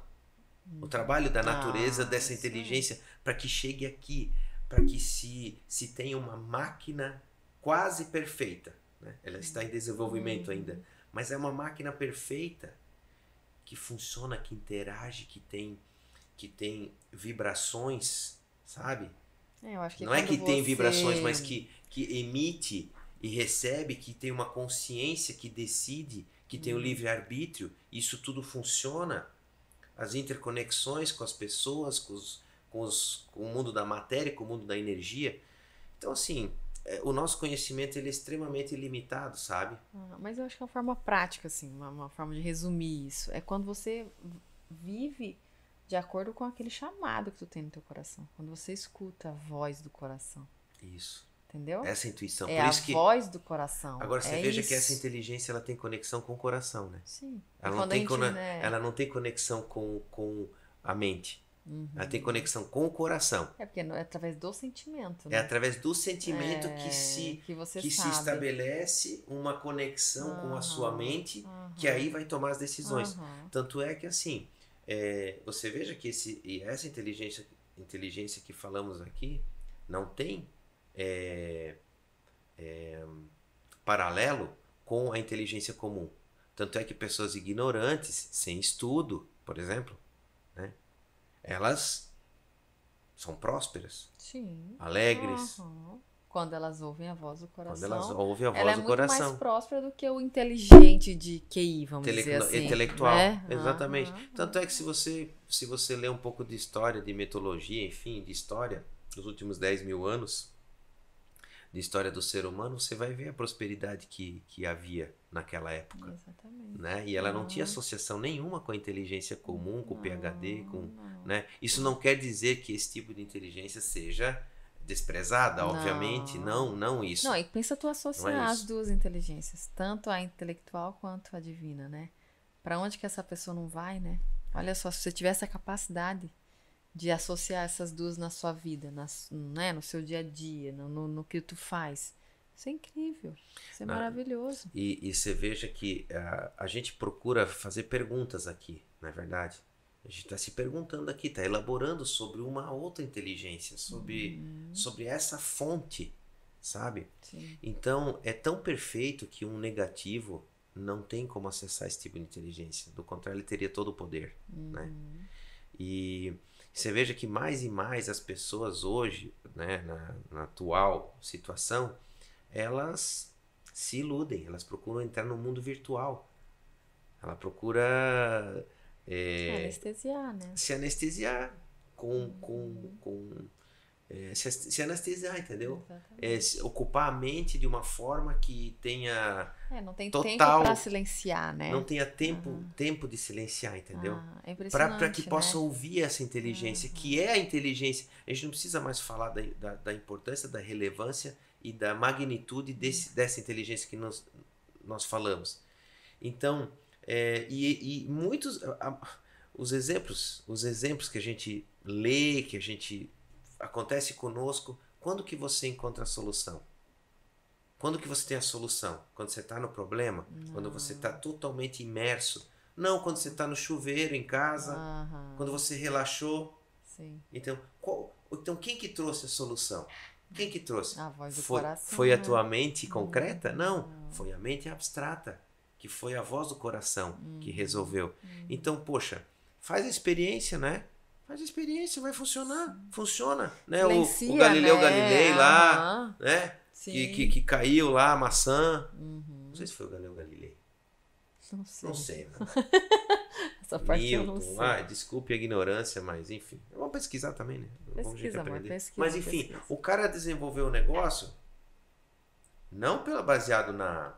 O trabalho da natureza, dessa inteligência, para que chegue aqui, para que se tenha uma máquina quase perfeita, né? Ela está em desenvolvimento ainda, mas é uma máquina perfeita que funciona, que interage, que tem vibrações, sabe? Eu acho que não é que tem vibrações, mas que emite e recebe, que tem uma consciência, que decide, que tem o livre-arbítrio. Isso tudo funciona. As interconexões com as pessoas, com o mundo da matéria, com o mundo da energia. Então, assim, o nosso conhecimento ele é extremamente limitado, sabe? Mas eu acho que é uma forma prática, assim, uma forma de resumir isso. É quando você vive de acordo com aquele chamado que tu tem no teu coração. Quando você escuta a voz do coração. Isso. Entendeu? Essa intuição. É por isso a voz do coração. Agora você veja que essa inteligência ela tem conexão com o coração, né? Sim. Ela não tem conexão com a mente. Ela tem conexão com o coração. É porque é através do sentimento, né? É através do sentimento que se estabelece uma conexão com a sua mente, que aí vai tomar as decisões. Tanto é que assim, você veja que essa inteligência que falamos aqui não tem paralelo com a inteligência comum. Tanto é que pessoas ignorantes, sem estudo, por exemplo, né, elas são prósperas, sim, alegres, Quando elas ouvem a voz do coração. Quando elas ouvem a voz ela do coração. É muito mais próspera do que o inteligente de QI, vamos dizer assim. Intelectual, exatamente. Tanto é que se você ler um pouco de história, de mitologia, enfim, de história, dos últimos 10 mil anos, de história do ser humano, você vai ver a prosperidade que havia naquela época. Exatamente. Né? E ela não tinha associação nenhuma com a inteligência comum, com o PhD, né? Isso não quer dizer que esse tipo de inteligência seja desprezada, obviamente, não isso. Não, e pensa tu associar as duas inteligências, tanto a intelectual quanto a divina, né? Para onde que essa pessoa não vai, né? Olha só, se você tiver essa capacidade de associar essas duas na sua vida, né? No seu dia a dia, no que tu faz, isso é incrível, isso é maravilhoso. E você veja que a gente procura fazer perguntas aqui, não é verdade? A gente está se perguntando aqui, está elaborando sobre uma outra inteligência, sobre essa fonte, sabe? Sim. Então, é tão perfeito que um negativo não tem como acessar esse tipo de inteligência. Do contrário, ele teria todo o poder, né? E você veja que mais e mais as pessoas hoje, né, na atual situação, elas se iludem, elas procuram entrar no mundo virtual. Ela procura... anestesiar, né? Se anestesiar se anestesiar, entendeu? Ocupar a mente de uma forma que tenha não tem total, tempo para silenciar, né? Não tenha tempo de silenciar, entendeu? É impressionante, para que possa né? ouvir essa inteligência, que é a inteligência. A gente não precisa mais falar da importância, da relevância e da magnitude dessa inteligência que nós falamos. Então, e muitos os exemplos que a gente lê, que a gente acontece conosco, quando que você encontra a solução? Quando que você tem a solução? Quando você está no problema? Quando você está totalmente imerso? Não, quando você está no chuveiro em casa, quando você relaxou. Sim. Então quem que trouxe a solução? Quem que trouxe? A voz do coração. Foi a tua mente concreta? Não, foi a mente abstrata, que foi a voz do coração que resolveu. Então, poxa, faz a experiência, né? Faz a experiência, vai funcionar. Funciona, né? O Galileu Galilei lá, né? Que caiu lá a maçã. Não sei se foi o Galileu Galilei. Não sei. Né? Essa parte Newton, eu não sei. Desculpe a ignorância, mas enfim. Vamos pesquisar também, né? Pesquisa. Mas enfim, o cara desenvolveu o negócio não baseado na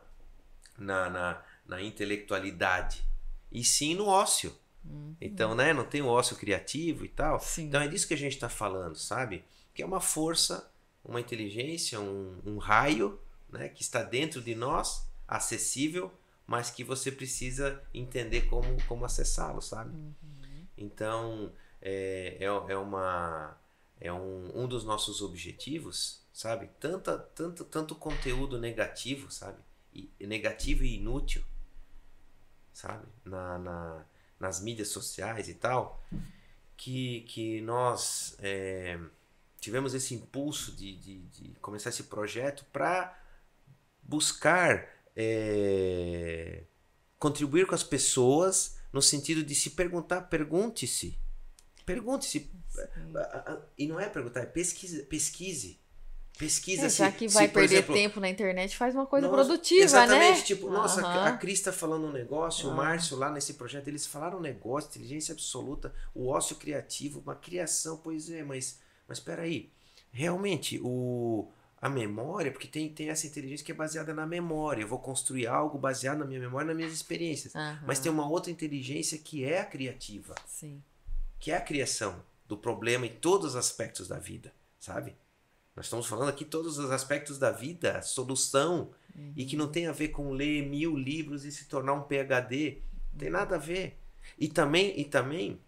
intelectualidade, e sim no ócio. Então, né? Não tem o ócio criativo e tal. Sim. Então é disso que a gente está falando, sabe? Que é uma força, uma inteligência, um raio, né? Que está dentro de nós, acessível, mas que você precisa entender como acessá-lo, sabe? Então, um dos nossos objetivos, sabe? Tanto conteúdo negativo, sabe? Negativo e inútil, sabe? Nas mídias sociais e tal, que nós tivemos esse impulso de começar esse projeto para buscar contribuir com as pessoas no sentido de se perguntar, pergunte-se. E não é perguntar, é pesquise. Já que vai perder exemplo, tempo na internet, faz uma coisa produtiva, exatamente, né? Tipo, a Cris está falando um negócio, o Márcio lá nesse projeto, eles falaram um negócio, inteligência absoluta, o ócio criativo, uma criação, pois é, mas espera aí, realmente, a memória, porque tem essa inteligência que é baseada na memória, eu vou construir algo baseado na minha memória, nas minhas experiências, mas tem uma outra inteligência que é a criativa, Sim. que é a criação do problema em todos os aspectos da vida, sabe? Nós estamos falando aqui todos os aspectos da vida, solução, e que não tem a ver com ler 1000 livros e se tornar um PhD. Não tem nada a ver. E também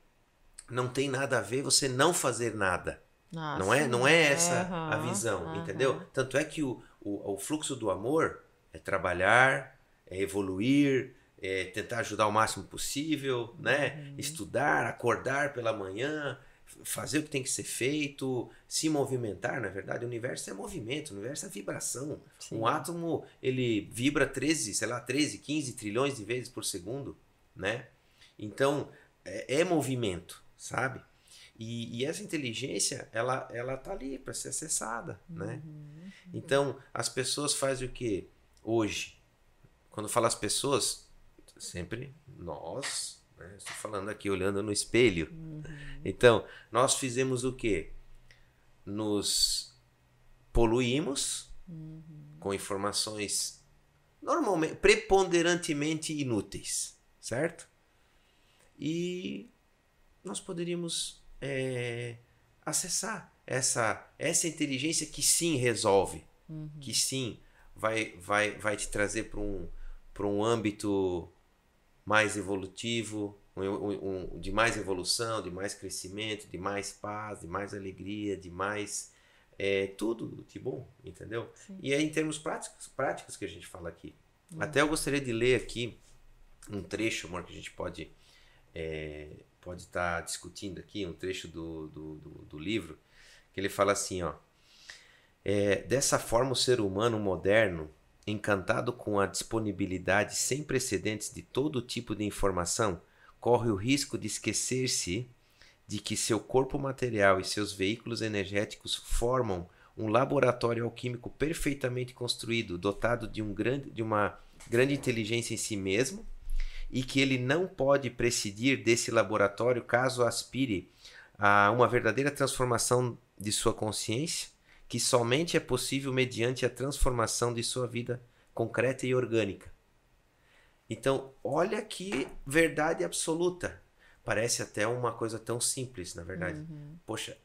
não tem nada a ver você não fazer nada. Não é essa a visão, entendeu? Tanto é que o fluxo do amor é trabalhar, é evoluir, é tentar ajudar o máximo possível, né? Estudar, acordar pela manhã, fazer o que tem que ser feito, se movimentar, na verdade. O universo é movimento, o universo é vibração. Sim. Um átomo, ele vibra 13, 15 trilhões de vezes por segundo, né? Então, é movimento, sabe? E essa inteligência, ela tá ali para ser acessada, né? Então, as pessoas fazem o quê? Hoje, quando eu falo as pessoas, sempre nós, né? Estou falando aqui olhando no espelho. Então, nós fizemos o quê? Nos poluímos com informações normalmente, preponderantemente inúteis, certo? E nós poderíamos acessar essa inteligência que sim resolve, que sim vai te trazer para um âmbito mais evolutivo, de mais evolução, de mais crescimento, de mais paz, de mais alegria, de mais tudo de bom, entendeu? Sim. E é em termos práticos que a gente fala aqui. Até eu gostaria de ler aqui um trecho, amor, que a gente pode estar discutindo aqui, um trecho do livro, que ele fala assim, ó, dessa forma o ser humano moderno, encantado com a disponibilidade sem precedentes de todo tipo de informação, corre o risco de esquecer-se de que seu corpo material e seus veículos energéticos formam um laboratório alquímico perfeitamente construído, dotado de uma grande inteligência em si mesmo, e que ele não pode prescindir desse laboratório caso aspire a uma verdadeira transformação de sua consciência, que somente é possível mediante a transformação de sua vida concreta e orgânica. Então, olha que verdade absoluta. Parece até uma coisa tão simples, na verdade. Poxa,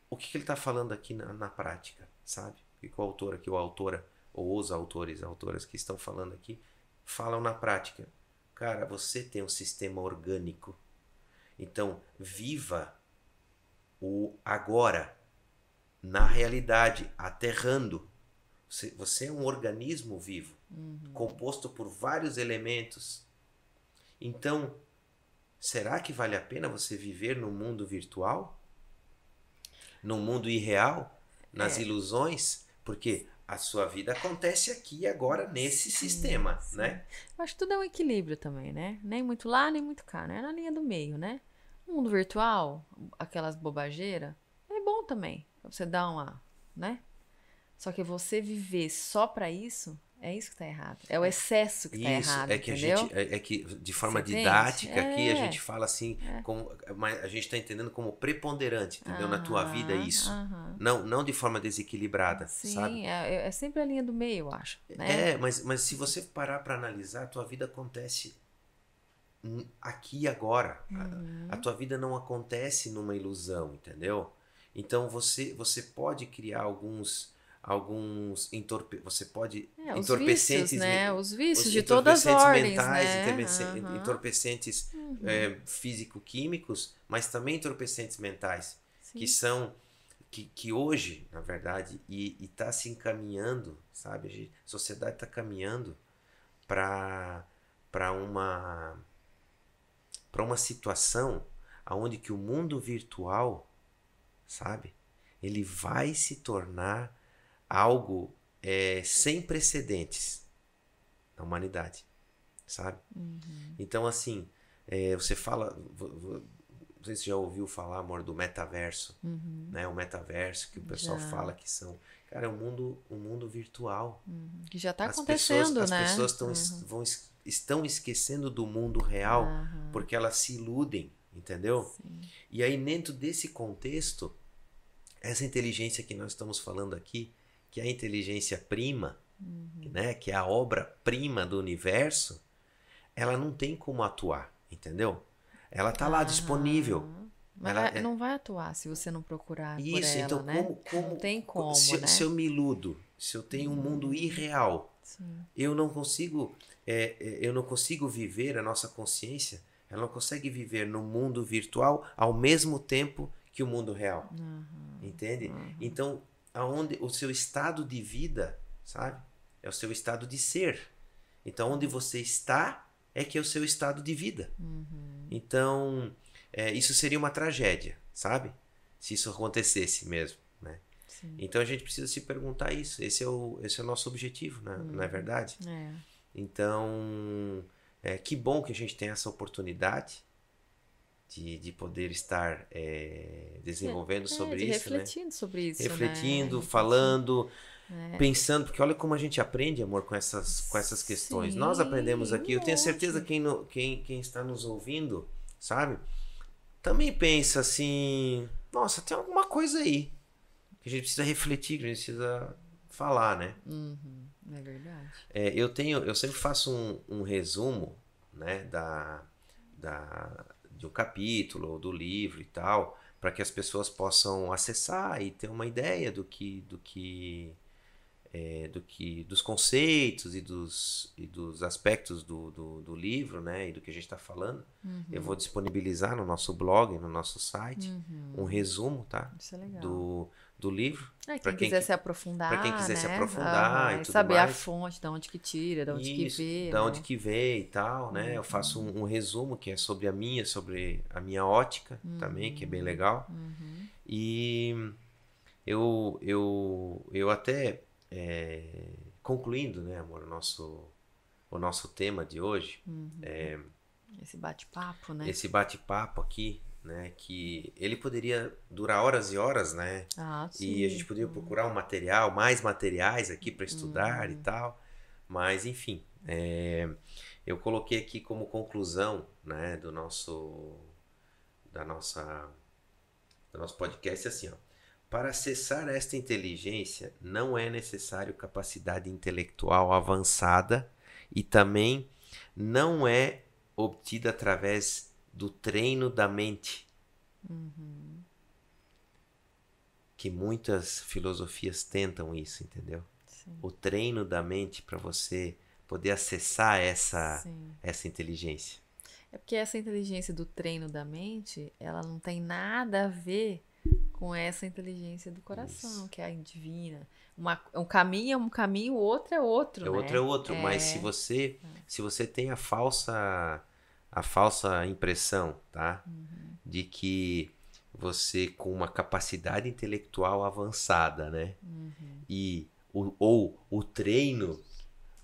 o que ele está falando aqui na prática, sabe? O que o autor aqui, ou a autora, ou os autores, autoras que estão falando aqui, falam na prática. Cara, você tem um sistema orgânico. Então, viva o agora, na realidade, aterrando. Você é um organismo vivo, composto por vários elementos. Então, será que vale a pena você viver no mundo virtual? No mundo irreal? Nas ilusões? Porque a sua vida acontece aqui e agora nesse sistema, né? Eu acho que tudo é um equilíbrio também, né? Nem muito lá, nem muito cá, né? Na linha do meio, né? No mundo virtual, aquelas bobageiras, é bom também. Você dá uma, né? Só que você viver só pra isso, é isso que tá errado. É o excesso que tá errado, é que entendeu? que de forma Você didática entende? aqui a gente fala assim, mas a gente está entendendo como preponderante, entendeu? Na tua vida isso. Não de forma desequilibrada, sabe? Sim, é sempre a linha do meio, eu acho. Né? Mas se você parar para analisar, a tua vida acontece aqui e agora. A tua vida não acontece numa ilusão, entendeu? Então você pode criar alguns você pode Os entorpecentes, vícios, né? Os vícios de todas as ordens, mentais, né? entorpecentes físico-químicos, mas também entorpecentes mentais, Sim. que são que hoje, na verdade, e está se encaminhando, sabe? A sociedade está caminhando para uma situação aonde que o mundo virtual, sabe? Ele vai se tornar algo sem precedentes na humanidade, sabe? Então, assim, você fala, não sei se você já ouviu falar, amor, do metaverso, né? O metaverso que o pessoal fala que são, cara, é um mundo virtual. Que já está acontecendo, as né? As pessoas estão esquecendo do mundo real porque elas se iludem, entendeu? Sim. E aí, dentro desse contexto, essa inteligência que nós estamos falando aqui, que é a inteligência prima, né, que é a obra-prima do universo, ela não tem como atuar, entendeu? Ela está lá disponível. Mas não vai atuar se você não procurar por ela, então, né? Não tem como, né? Se eu me iludo, se eu tenho um mundo irreal, eu não consigo viver a nossa consciência, ela não consegue viver no mundo virtual ao mesmo tempo que o mundo real. Entende? Então, aonde o seu estado de vida, sabe? É o seu estado de ser. Então, onde você está é que é o seu estado de vida. Então, isso seria uma tragédia, sabe? Se isso acontecesse mesmo, né? Então, a gente precisa se perguntar isso. Esse é o nosso objetivo, né? Não é verdade? Então, que bom que a gente tem essa oportunidade de poder estar desenvolvendo sobre isso, refletindo sobre isso, refletindo, falando, pensando, porque olha como a gente aprende, amor, com essas questões. Sim, nós aprendemos aqui, eu tenho certeza que quem está nos ouvindo, sabe, também pensa assim, nossa, tem alguma coisa aí que a gente precisa refletir, que a gente precisa falar, né? É verdade. Eu sempre faço um resumo, né, de um capítulo ou do livro e tal, para que as pessoas possam acessar e ter uma ideia dos conceitos e dos aspectos do livro, né, e do que a gente está falando. Eu vou disponibilizar no nosso blog, no nosso site, um resumo, tá? Isso é legal. Do livro. Quem quiser se aprofundar, para quem quiser né? se aprofundar e tudo saber mais. a fonte, de onde que tira, de onde que vê. Da onde que vê e tal, né? Eu faço um resumo que é sobre a minha ótica também, que é bem legal. E eu até concluindo, né, amor, o nosso tema de hoje, esse bate-papo, né? Esse bate-papo aqui, né, que ele poderia durar horas e horas, né? Sim. E a gente poderia procurar mais materiais aqui para estudar e tal, mas enfim, eu coloquei aqui como conclusão, né, do nosso podcast assim, ó. Para acessar esta inteligência, não é necessário capacidade intelectual avançada e também não é obtida através do treino da mente. Que muitas filosofias tentam isso, entendeu? Sim. O treino da mente para você poder acessar essa inteligência. É porque essa inteligência do treino da mente, ela não tem nada a ver com essa inteligência do coração, que é a divina. Um caminho é um caminho, o outro é outro, né? Outro é outro, mas se você tem a falsa impressão, tá? De que você com uma capacidade intelectual avançada, né? E o treino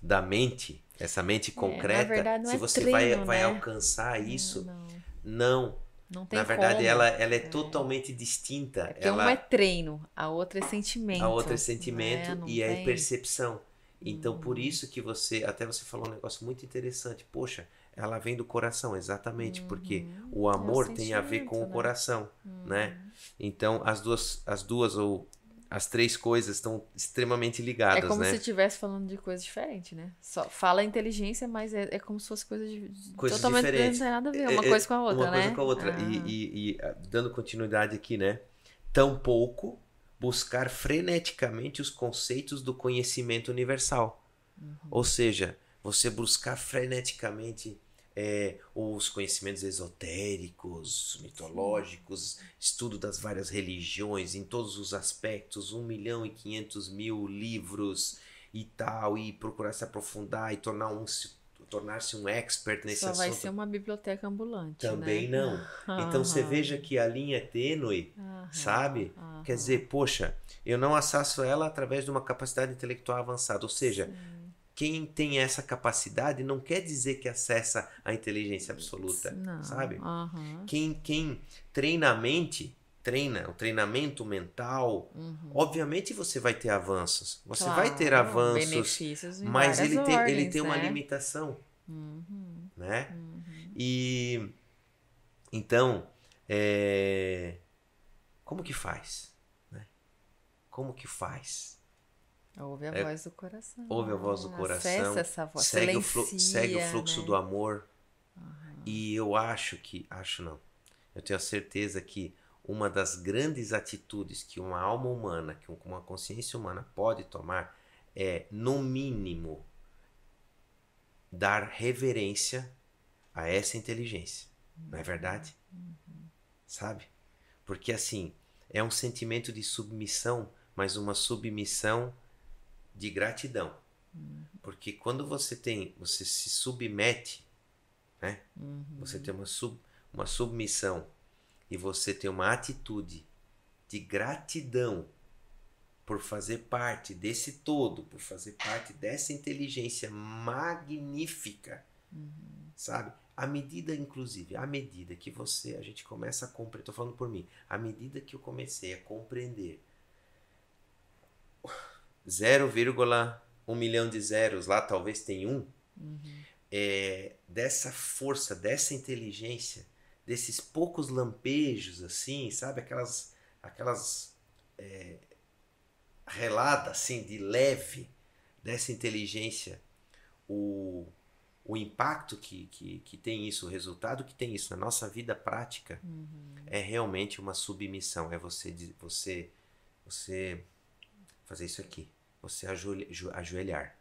da mente, essa mente concreta, na verdade, não se é você treino, vai né? alcançar isso, não tem na verdade, como. ela é totalmente distinta. Porque uma é treino, a outra é sentimento. A outra é sentimento não e tem... é percepção. Então, por isso que você falou um negócio muito interessante. Poxa, ela vem do coração, exatamente, porque o amor tem a ver com o coração, né? Então, as duas ou as três coisas estão extremamente ligadas, né? É como né? se estivesse falando de coisas diferentes, né? Só fala inteligência, mas é como se fosse coisas totalmente diferentes. Não tem nada a ver uma coisa com a outra, né? Uma coisa com a outra. E dando continuidade aqui, né? Tampouco buscar freneticamente os conceitos do conhecimento universal. Ou seja, você buscar freneticamente os conhecimentos esotéricos, mitológicos, estudo das várias religiões em todos os aspectos, 1.500.000 livros e tal, e procurar se aprofundar e tornar-se um expert nesse assunto. Só vai ser uma biblioteca ambulante, Também né? não. Então você veja que a linha é tênue, sabe? Quer dizer, poxa, eu não acesso ela através de uma capacidade intelectual avançada. Ou seja, quem tem essa capacidade não quer dizer que acessa a inteligência absoluta, sabe? Quem treina a mente, o treinamento mental, obviamente você vai ter avanços. Você vai ter avanços, benefícios em mas ele tem né? uma limitação, né? E então, como que faz? Né? Como que faz? Ouve a voz do coração. Ouve a voz do coração. Acessa essa voz. Segue o fluxo, né? do amor. E eu eu tenho a certeza que uma das grandes atitudes que uma alma humana, que uma consciência humana pode tomar é, no mínimo, dar reverência a essa inteligência. Não é verdade? Sabe? Porque assim, é um sentimento de submissão, mas uma submissão de gratidão. Porque quando você se submete, né? Você tem uma submissão e você tem uma atitude de gratidão por fazer parte desse todo, por fazer parte dessa inteligência magnífica, sabe? À medida, inclusive, à medida que a gente começa a compreender, estou falando por mim, à medida que eu comecei a compreender 0,1 milhão de zeros, lá talvez tem um, dessa força, dessa inteligência, desses poucos lampejos, assim, sabe? Aquelas reladas, assim, de leve, dessa inteligência, o impacto que tem isso, o resultado que tem isso na nossa vida prática, é realmente uma submissão, é você fazer isso aqui, você ajoelhar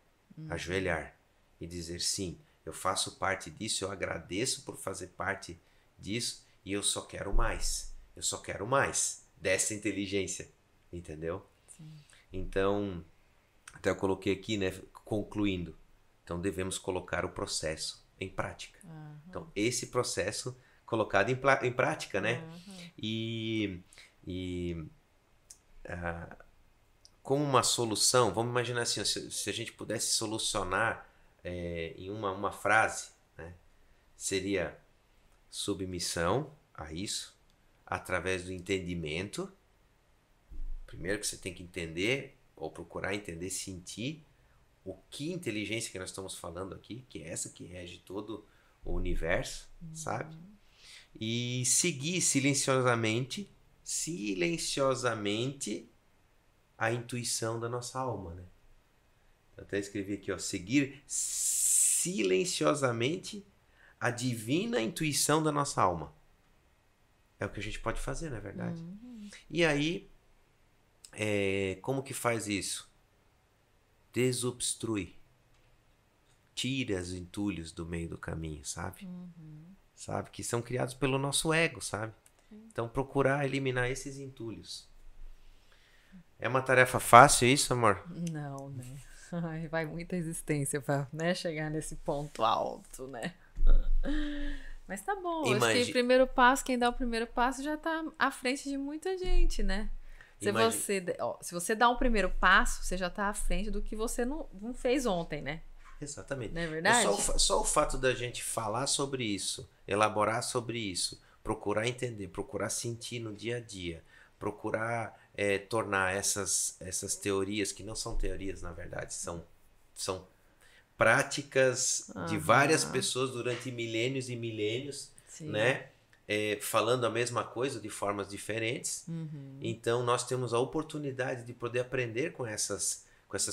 e dizer sim, eu faço parte disso, eu agradeço por fazer parte disso e eu só quero mais dessa inteligência, entendeu? Sim. Então, até eu coloquei aqui, né, concluindo, então devemos colocar o processo em prática. Então, esse processo colocado em prática, né? Como uma solução, vamos imaginar assim, se a gente pudesse solucionar em uma frase, né? Seria submissão a isso, através do entendimento. Primeiro que você tem que entender, ou procurar entender, sentir o que inteligência que nós estamos falando aqui, que é essa que rege todo o universo, sabe? E seguir silenciosamente a intuição da nossa alma, né? Eu até escrevi aqui, ó, seguir silenciosamente a divina intuição da nossa alma. É o que a gente pode fazer, não é verdade? E aí, como que faz isso? Desobstrui. Tira os entulhos do meio do caminho, sabe? Sabe? Que são criados pelo nosso ego, sabe? Então, procurar eliminar esses entulhos. É uma tarefa fácil isso, amor? Não, né? Ai, vai muita existência pra, né, chegar nesse ponto alto, né? Mas tá bom, acho que o primeiro passo, quem dá o primeiro passo já tá à frente de muita gente, né? Se você dá um primeiro passo, você já tá à frente do que você não fez ontem, né? Exatamente. Não é verdade? Só o fato da gente falar sobre isso, elaborar sobre isso, procurar entender, procurar sentir no dia a dia, procurar tornar essas teorias, que não são teorias na verdade, são práticas de várias pessoas durante milênios e milênios, né? Falando a mesma coisa de formas diferentes. Então nós temos a oportunidade de poder aprender com essas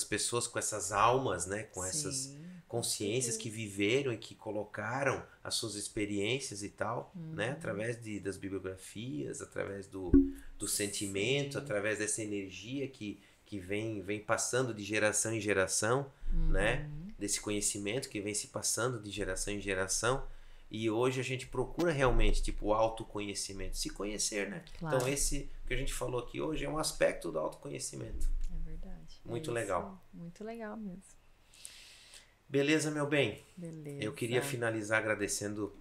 pessoas, com essas almas, né? Com essas consciências que viveram e que colocaram as suas experiências e tal, né? Através das bibliografias, através do sentimento, através dessa energia que vem passando de geração em geração, né? Desse conhecimento que vem se passando de geração em geração. E hoje a gente procura realmente, tipo, o autoconhecimento, se conhecer, né? Claro. Então esse que a gente falou aqui hoje é um aspecto do autoconhecimento. É verdade. Muito legal. Muito legal mesmo. Beleza, meu bem? Beleza. Eu queria finalizar agradecendo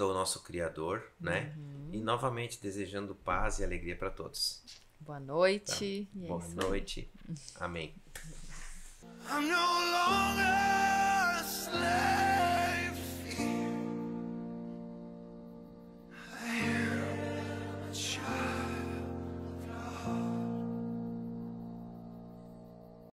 ao nosso Criador, né? E novamente desejando paz e alegria para todos. Boa noite. Tá? Boa noite. Amém. I'm no longer